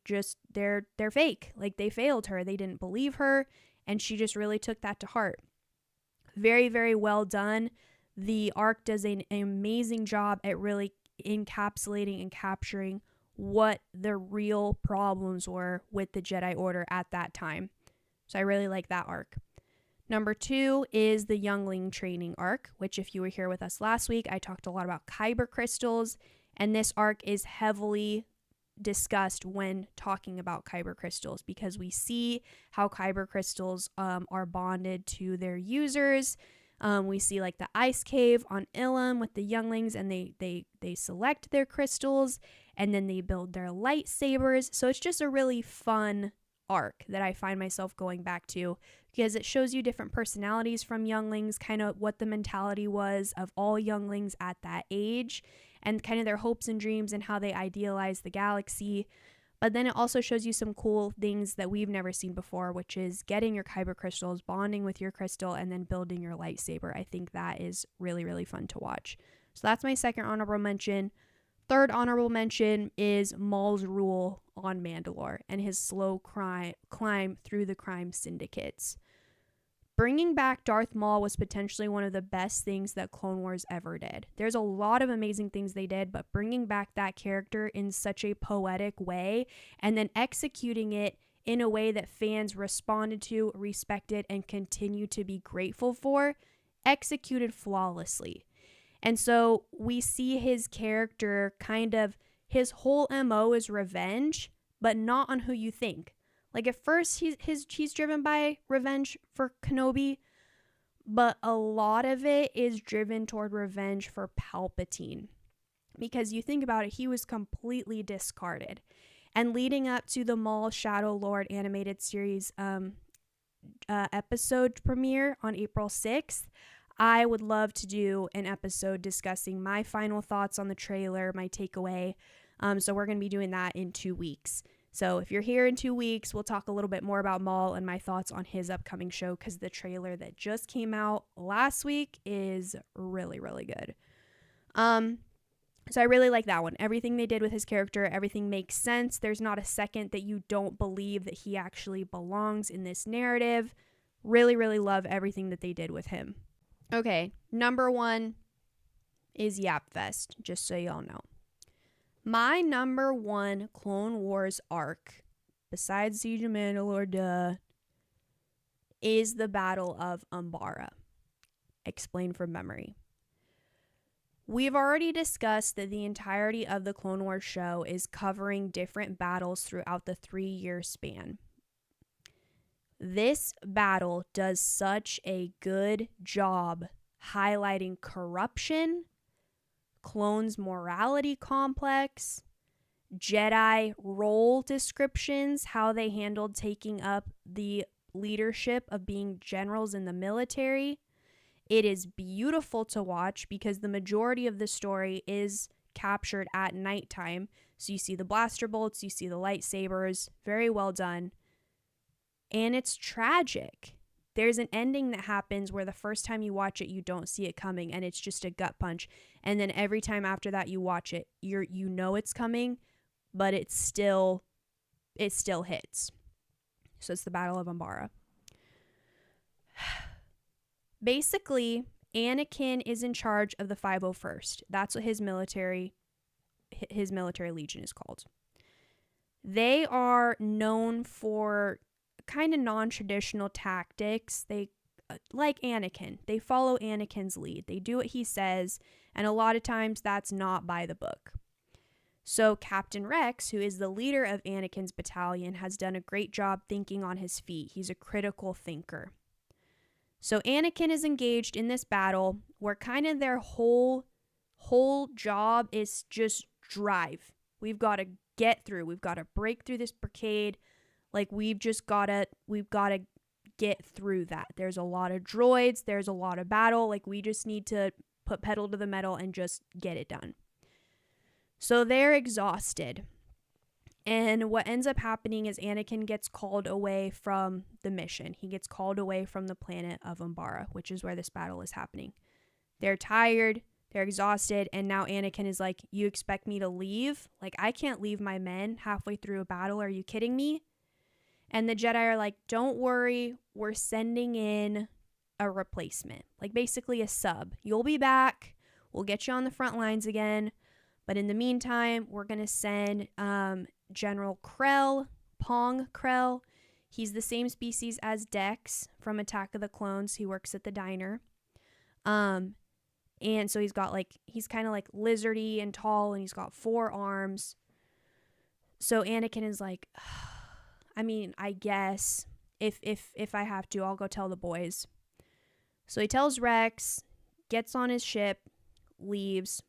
fake. Like, they failed her. They didn't believe her, and she just really took that to heart. Very, very well done. The arc does an amazing job at really encapsulating and capturing what the real problems were with the Jedi Order at that time. So I really like that arc. Number 2 is the youngling training arc, which if you were here with us last week, I talked a lot about kyber crystals, and this arc is heavily discussed when talking about kyber crystals, because we see how kyber crystals are bonded to their users. We see like the ice cave on Ilum with the younglings, and they select their crystals and then they build their lightsabers. So it's just a really fun arc that I find myself going back to, because it shows you different personalities from younglings, kind of what the mentality was of all younglings at that age, and kind of their hopes and dreams and how they idealize the galaxy. But then it also shows you some cool things that we've never seen before, which is getting your kyber crystals, bonding with your crystal, and then building your lightsaber. I think that is really, really fun to watch. So that's my second honorable mention. Third honorable mention is Maul's rule on Mandalore and his slow climb through the crime syndicates. Bringing back Darth Maul was potentially one of the best things that Clone Wars ever did. There's a lot of amazing things they did, but bringing back that character in such a poetic way and then executing it in a way that fans responded to, respected, and continue to be grateful for, executed flawlessly. And so we see his character kind of, his whole MO is revenge, but not on who you think. Like at first he's driven by revenge for Kenobi, but a lot of it is driven toward revenge for Palpatine. Because you think about it, he was completely discarded. And leading up to the Maul Shadow Lord animated series episode premiere on April 6th, I would love to do an episode discussing my final thoughts on the trailer, my takeaway. So we're going to be doing that in 2 weeks. So if you're here in 2 weeks, we'll talk a little bit more about Maul and my thoughts on his upcoming show, because the trailer that just came out last week is really, really good. So I really like that one. Everything they did with his character, everything makes sense. There's not a second that you don't believe that he actually belongs in this narrative. Really, really love everything that they did with him. Okay, number 1 is Yapfest, just so y'all know. My number 1 Clone Wars arc, besides Siege of Mandalore, is the Battle of Umbara. Explain from memory. We've already discussed that the entirety of the Clone Wars show is covering different battles throughout the 3-year span. This battle does such a good job highlighting corruption, clones' morality complex, Jedi role descriptions, how they handled taking up the leadership of being generals in the military. It is beautiful to watch because the majority of the story is captured at nighttime. So you see the blaster bolts, you see the lightsabers, very well done. And it's tragic. There's an ending that happens where the first time you watch it, you don't see it coming, and it's just a gut punch. And then every time after that you watch it, you know it's coming, but it still hits. So it's the Battle of Umbara. Basically, Anakin is in charge of the 501st. That's what his military legion is called. They are known for kind of non-traditional tactics. They like Anakin. They follow Anakin's lead. They do what he says, and a lot of times that's not by the book. So Captain Rex, who is the leader of Anakin's battalion, has done a great job thinking on his feet. He's a critical thinker. So Anakin is engaged in this battle where kind of their whole job is just drive. We've got to get through. We've got to break through this blockade. Like we've got to get through that. There's a lot of droids. There's a lot of battle. Like we just need to put pedal to the metal and just get it done. So they're exhausted. And what ends up happening is Anakin gets called away from the mission. He gets called away from the planet of Umbara, which is where this battle is happening. They're tired, they're exhausted, and now Anakin is like, you expect me to leave? Like, I can't leave my men halfway through a battle. Are you kidding me? And the Jedi are like, don't worry, we're sending in a replacement. Like, basically a sub. You'll be back. We'll get you on the front lines again. But in the meantime, we're going to send General Krell, Pong Krell. He's the same species as Dex from Attack of the Clones. He works at the diner. And so he's kind of like lizardy and tall, and he's got 4 arms. So Anakin is like, I mean, I guess if I have to, I'll go tell the boys. So he tells Rex, gets on his ship, leaves,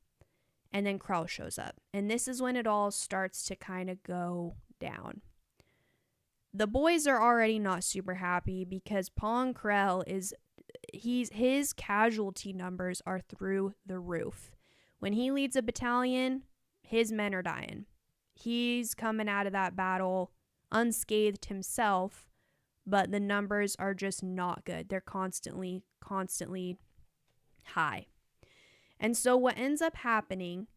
and then Krell shows up. And this is when it all starts to kind of go down. The boys are already not super happy because Pong Krell his casualty numbers are through the roof. When he leads a battalion, his men are dying. He's coming out of that battle unscathed himself, but the numbers are just not good. They're constantly high. And so what ends up happening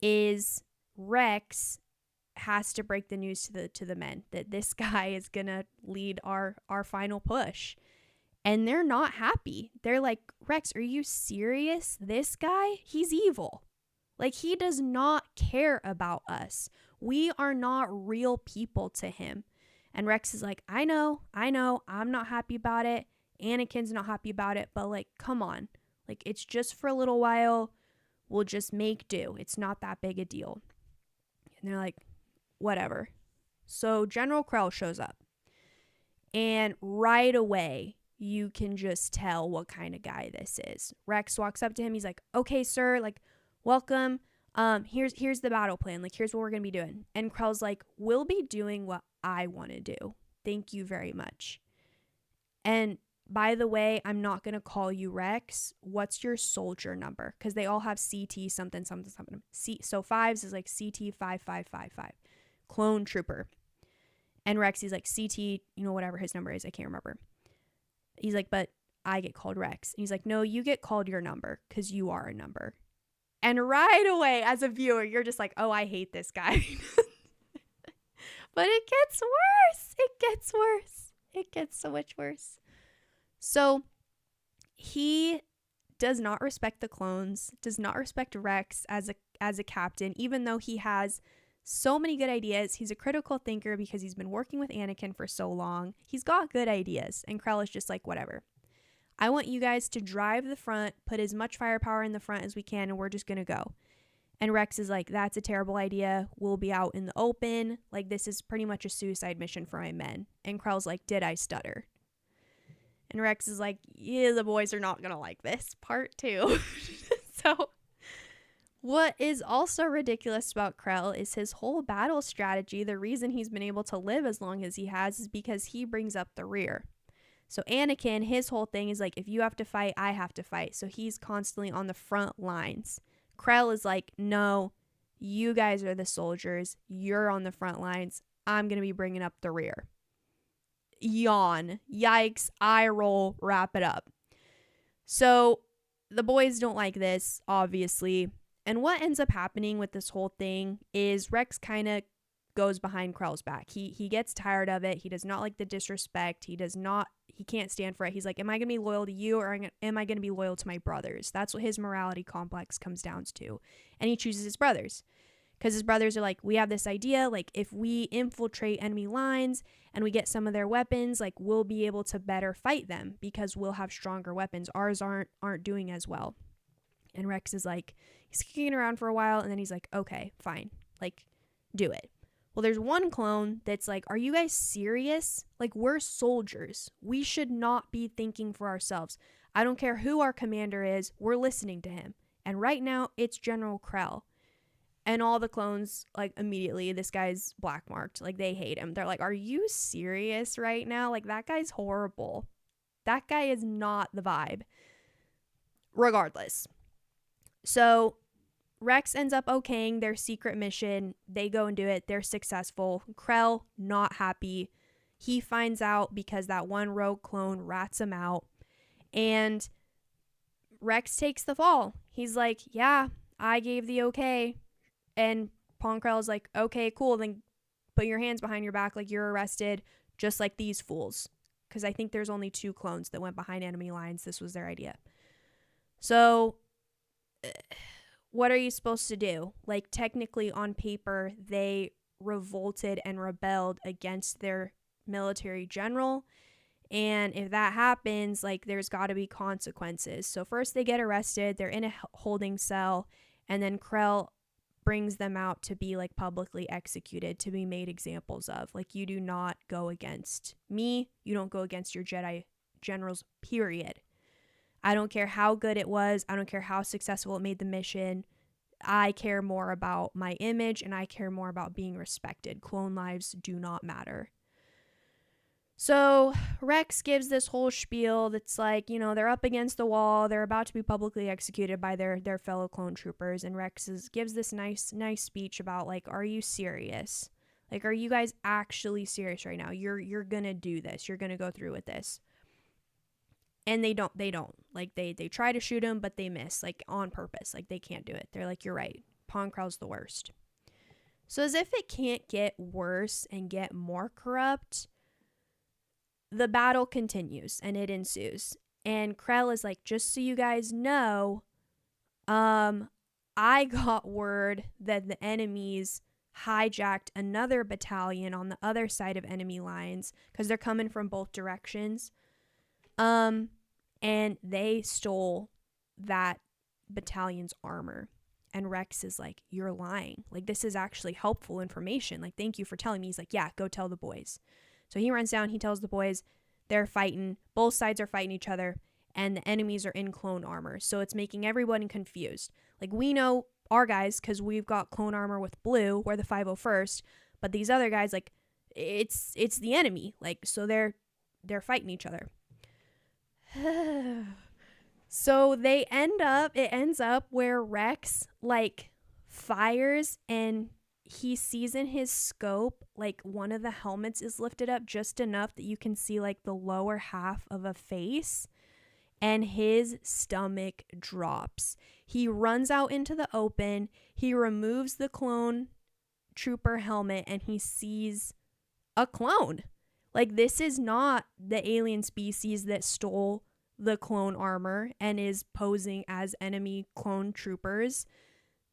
is Rex has to break the news to the men that this guy is gonna lead our final push. And they're not happy. They're like, Rex, are you serious? This guy, he's evil. Like, he does not care about us. We are not real people to him. And Rex is like, I know, I'm not happy about it. Anakin's not happy about it, but like, come on. Like, it's just for a little while. We'll just make do. It's not that big a deal. And they're like, whatever. So General Krell shows up. And right away, you can just tell what kind of guy this is. Rex walks up to him. He's like, okay, sir, like, welcome. Here's the battle plan. Like, here's what we're going to be doing. And Krell's like, we'll be doing what I want to do. Thank you very much. And by the way, I'm not going to call you Rex. What's your soldier number? Because they all have CT something. So fives is like CT 5555. Clone trooper. And Rex, he's like CT, whatever his number is. I can't remember. He's like, but I get called Rex. And he's like, no, you get called your number because you are a number. And right away, as a viewer, you're just like, oh, I hate this guy. But it gets worse. It gets so much worse. So he does not respect the clones, does not respect Rex as a captain, even though he has so many good ideas. He's a critical thinker because he's been working with Anakin for so long. He's got good ideas. And Krell is just like, whatever. I want you guys to drive the front, put as much firepower in the front as we can, and we're just going to go. And Rex is like, that's a terrible idea. We'll be out in the open. Like, this is pretty much a suicide mission for my men. And Krell's like, did I stutter? And Rex is like, yeah, the boys are not going to like this part too. So what is also ridiculous about Krell is his whole battle strategy. The reason he's been able to live as long as he has is because he brings up the rear. So Anakin, his whole thing is like, if you have to fight, I have to fight. So he's constantly on the front lines. Krell is like, no, you guys are the soldiers. You're on the front lines. I'm going to be bringing up the rear. Yawn. Yikes. Eye roll. Wrap it up. So the boys don't like this, obviously. And what ends up happening with this whole thing is Rex kind of goes behind Krell's back. He gets tired of it. He does not like the disrespect. He can't stand for it. He's like, am I going to be loyal to you or am I going to be loyal to my brothers? That's what his morality complex comes down to. And he chooses his brothers because his brothers are like, we have this idea. Like, if we infiltrate enemy lines and we get some of their weapons, like, we'll be able to better fight them because we'll have stronger weapons. Ours aren't doing as well. And Rex is like, he's kicking around for a while. And then he's like, okay, fine. Like, do it. Well, there's one clone that's like, are you guys serious? Like, we're soldiers. We should not be thinking for ourselves. I don't care who our commander is. We're listening to him. And right now, it's General Krell. And all the clones, like, immediately, this guy's blackmarked. Like, they hate him. They're like, are you serious right now? Like, that guy's horrible. That guy is not the vibe. Regardless. So Rex ends up okaying their secret mission. They go and do it. They're successful. Krell, not happy. He finds out because that one rogue clone rats him out. And Rex takes the fall. He's like, yeah, I gave the okay. And Pong Krell is like, okay, cool. Then put your hands behind your back like you're arrested, just like these fools. Because I think there's only 2 clones that went behind enemy lines. This was their idea. So what are you supposed to do? Like, technically on paper, they revolted and rebelled against their military general. And if that happens, like, there's got to be consequences. So first they get arrested. They're in a holding cell. And then Krell brings them out to be like publicly executed, to be made examples of. Like, you do not go against me. You don't go against your Jedi generals, period. I don't care how good it was. I don't care how successful it made the mission. I care more about my image, and I care more about being respected. Clone lives do not matter. So Rex gives this whole spiel that's like, you know, they're up against the wall. They're about to be publicly executed by their fellow clone troopers. And Rex gives this nice speech about, like, are you serious? Like, are you guys actually serious right now? You're going to do this. You're going to go through with this. And they don't. Like, they try to shoot him, but they miss, like, on purpose. Like, they can't do it. They're like, you're right. Pong Krell's the worst. So as if it can't get worse and get more corrupt, the battle continues and it ensues. And Krell is like, just so you guys know, I got word that the enemies hijacked another battalion on the other side of enemy lines, because they're coming from both directions. And they stole that battalion's armor. And Rex is like, you're lying. Like, this is actually helpful information. Like, thank you for telling me. He's like, yeah, go tell the boys. So he runs down, he tells the boys, they're fighting, both sides are fighting each other, and the enemies are in clone armor. So it's making everyone confused. Like, we know our guys, because we've got clone armor with blue, we're the 501st, but these other guys, like, it's the enemy. Like, so they're fighting each other. So it ends up where Rex, like, fires, and he sees in his scope, like, one of the helmets is lifted up just enough that you can see, like, the lower half of a face, and his stomach drops. He runs out into the open, he removes the clone trooper helmet, and he sees a clone. Like, this is not the alien species that stole the clone armor and is posing as enemy clone troopers.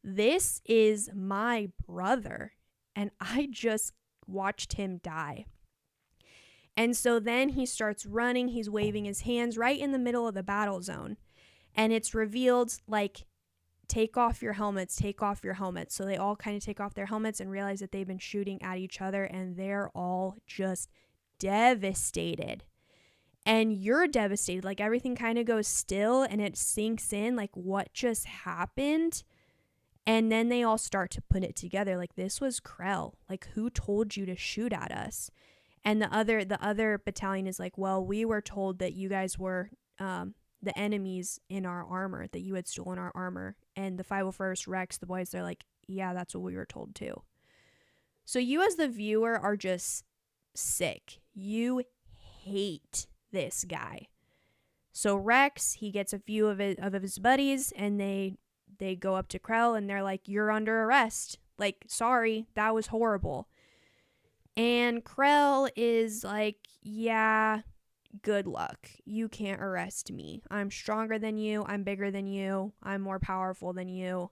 This is my brother, and I just watched him die. And so then he starts running, he's waving his hands right in the middle of the battle zone, and it's revealed, like, take off your helmets, take off your helmets. So they all kind of take off their helmets and realize that they've been shooting at each other, and they're all just devastated. And you're devastated. Like, everything kind of goes still and it sinks in, like, what just happened. And then they all start to put it together. Like, this was Krell. Like, who told you to shoot at us? And the other battalion is like, well, we were told that you guys were the enemies in our armor, that you had stolen our armor. And the 501st, Rex, the boys, they're like, yeah, that's what we were told too. So you as the viewer are just sick. You hate this guy. So Rex, he gets a few of his buddies, and they go up to Krell, and they're like, you're under arrest. Like, sorry, that was horrible. And Krell is like, yeah, good luck. You can't arrest me. I'm stronger than you. I'm bigger than you. I'm more powerful than you.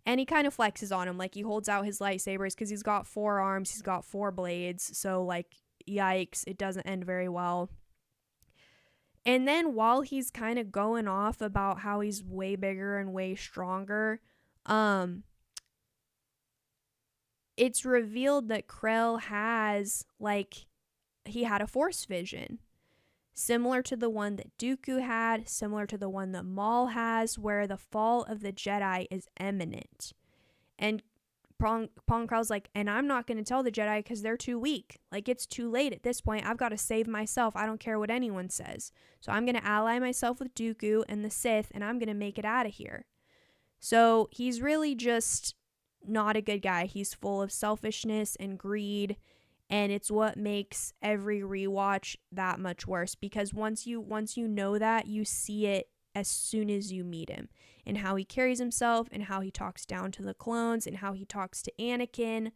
And he kind of flexes on him. Like, he holds out his lightsabers because he's got 4 arms. He's got 4 blades. So, like, yikes, it doesn't end very well. And then while he's kind of going off about how he's way bigger and way stronger, it's revealed that Krell has, like, he had a Force vision. Similar to the one that Dooku had, similar to the one that Maul has, where the fall of the Jedi is imminent. And Pong Krell's like, and I'm not going to tell the Jedi because they're too weak. Like, it's too late at this point. I've got to save myself. I don't care what anyone says. So I'm going to ally myself with Dooku and the Sith, and I'm going to make it out of here. So he's really just not a good guy. He's full of selfishness and greed, and it's what makes every rewatch that much worse, because once you know that, you see it as soon as you meet him, and how he carries himself, and how he talks down to the clones, and how he talks to Anakin.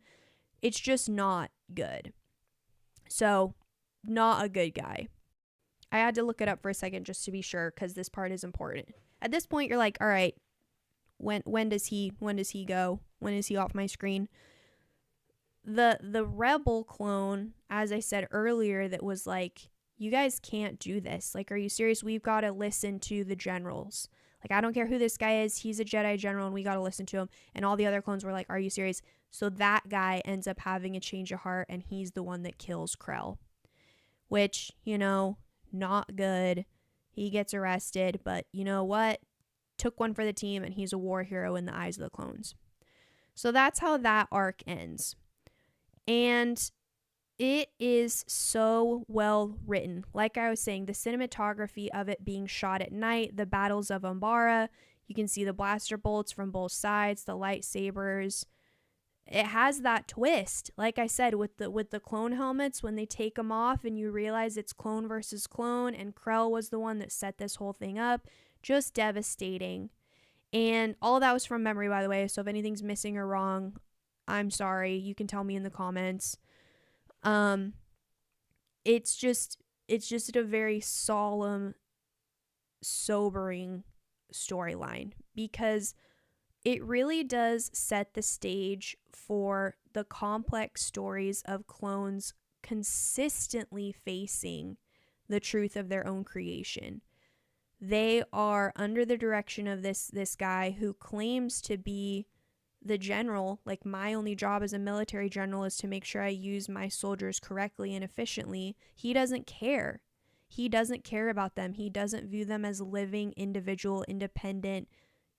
It's just not good. So, not a good guy. I had to look it up for a second just to be sure, because this part is important. At this point, you're like, all right, when does he go? When is he off my screen? The rebel clone, as I said earlier, that was like, you guys can't do this. Like, are you serious? We've got to listen to the generals. Like, I don't care who this guy is. He's a Jedi general and we got to listen to him. And all the other clones were like, are you serious? So that guy ends up having a change of heart and he's the one that kills Krell, which, not good. He gets arrested, but you know what? Took one for the team and he's a war hero in the eyes of the clones. So that's how that arc ends. And it is so well written. Like I was saying, the cinematography of it being shot at night, the battles of Umbara, you can see the blaster bolts from both sides, the lightsabers. It has that twist. Like I said, with the clone helmets, when they take them off and you realize it's clone versus clone, and Krell was the one that set this whole thing up, just devastating. And all that was from memory, by the way. So if anything's missing or wrong, I'm sorry. You can tell me in the comments. It's just a very solemn, sobering storyline because it really does set the stage for the complex stories of clones consistently facing the truth of their own creation. They are under the direction of this guy who claims to be the general. Like, my only job as a military general is to make sure I use my soldiers correctly and efficiently. He doesn't care. He doesn't care about them. He doesn't view them as living, individual, independent,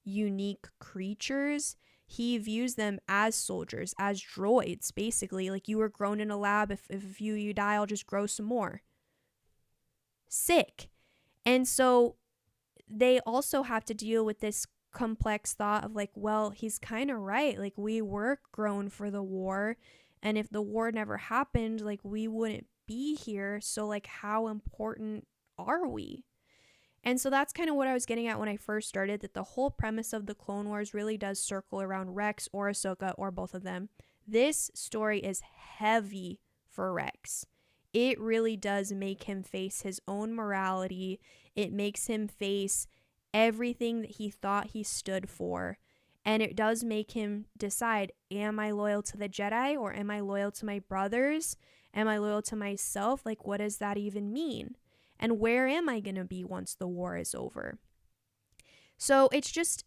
unique creatures. He views them as soldiers, as droids, basically. Like, you were grown in a lab. If you die, I'll just grow some more. Sick. And so they also have to deal with this complex thought of like, well, he's kind of right. Like, we were grown for the war. And if the war never happened, like, we wouldn't be here. So, like, how important are we? And so that's kind of what I was getting at when I first started, that the whole premise of the Clone Wars really does circle around Rex or Ahsoka or both of them. This story is heavy for Rex. It really does make him face his own morality. It makes him face everything that he thought he stood for. And it does make him decide, am I loyal to the Jedi or am I loyal to my brothers? Am I loyal to myself? Like, what does that even mean? And where am I going to be once the war is over? So it's just,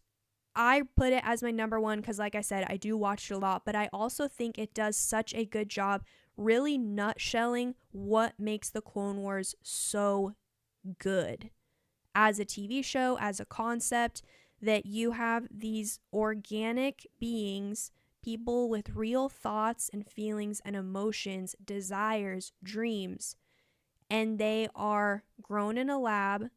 I put it as my number one because, like I said, I do watch it a lot, but I also think it does such a good job really nutshelling what makes the Clone Wars so good as a TV show, as a concept, that you have these organic beings, people with real thoughts and feelings and emotions, desires, dreams, and they are grown in a lab,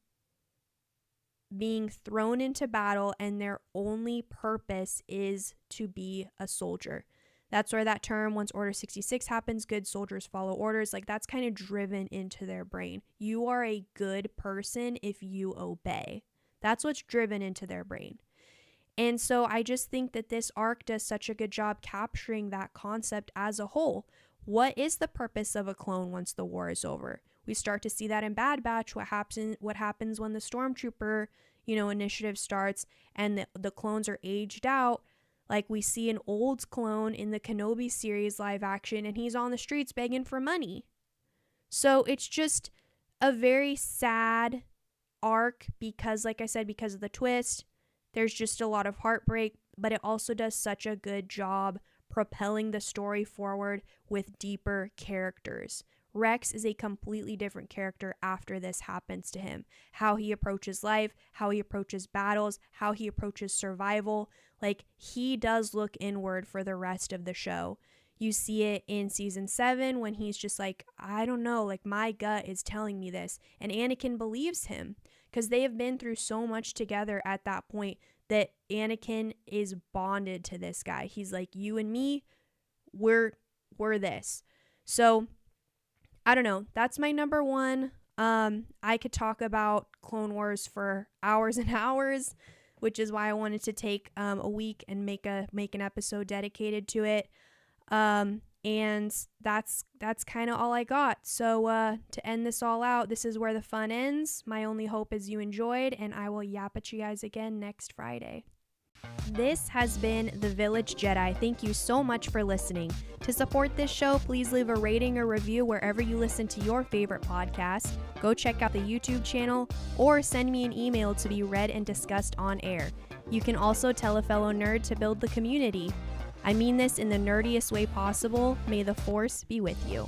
being thrown into battle, and their only purpose is to be a soldier. That's where that term, once Order 66 happens, good soldiers follow orders, like, that's kind of driven into their brain. You are a good person if you obey. That's what's driven into their brain. And so I just think that this arc does such a good job capturing that concept as a whole. What is the purpose of a clone once the war is over? We start to see that in Bad Batch, what happens when the Stormtrooper, initiative starts and the clones are aged out. Like, we see an old clone in the Kenobi series live action and he's on the streets begging for money. So it's just a very sad arc because, like I said, because of the twist, there's just a lot of heartbreak, but it also does such a good job propelling the story forward with deeper characters. Rex is a completely different character after this happens to him. How he approaches life, how he approaches battles, how he approaches survival. Like, he does look inward for the rest of the show. You see it in season 7 when he's just like, I don't know, like, my gut is telling me this. And Anakin believes him because they have been through so much together at that point that Anakin is bonded to this guy. He's like, you and me, we're this. So I don't know. That's my number one. I could talk about Clone Wars for hours and hours, which is why I wanted to take a week and make an episode dedicated to it. And that's kind of all I got. So to end this all out, this is where the fun ends. My only hope is you enjoyed, and I will yap at you guys again next Friday. This has been The Village Jedi. Thank you so much for listening. To support this show, please leave a rating or review wherever you listen to your favorite podcast. Go check out the YouTube channel or send me an email to be read and discussed on air. You can also tell a fellow nerd to build the community. I mean this in the nerdiest way possible. May the Force be with you.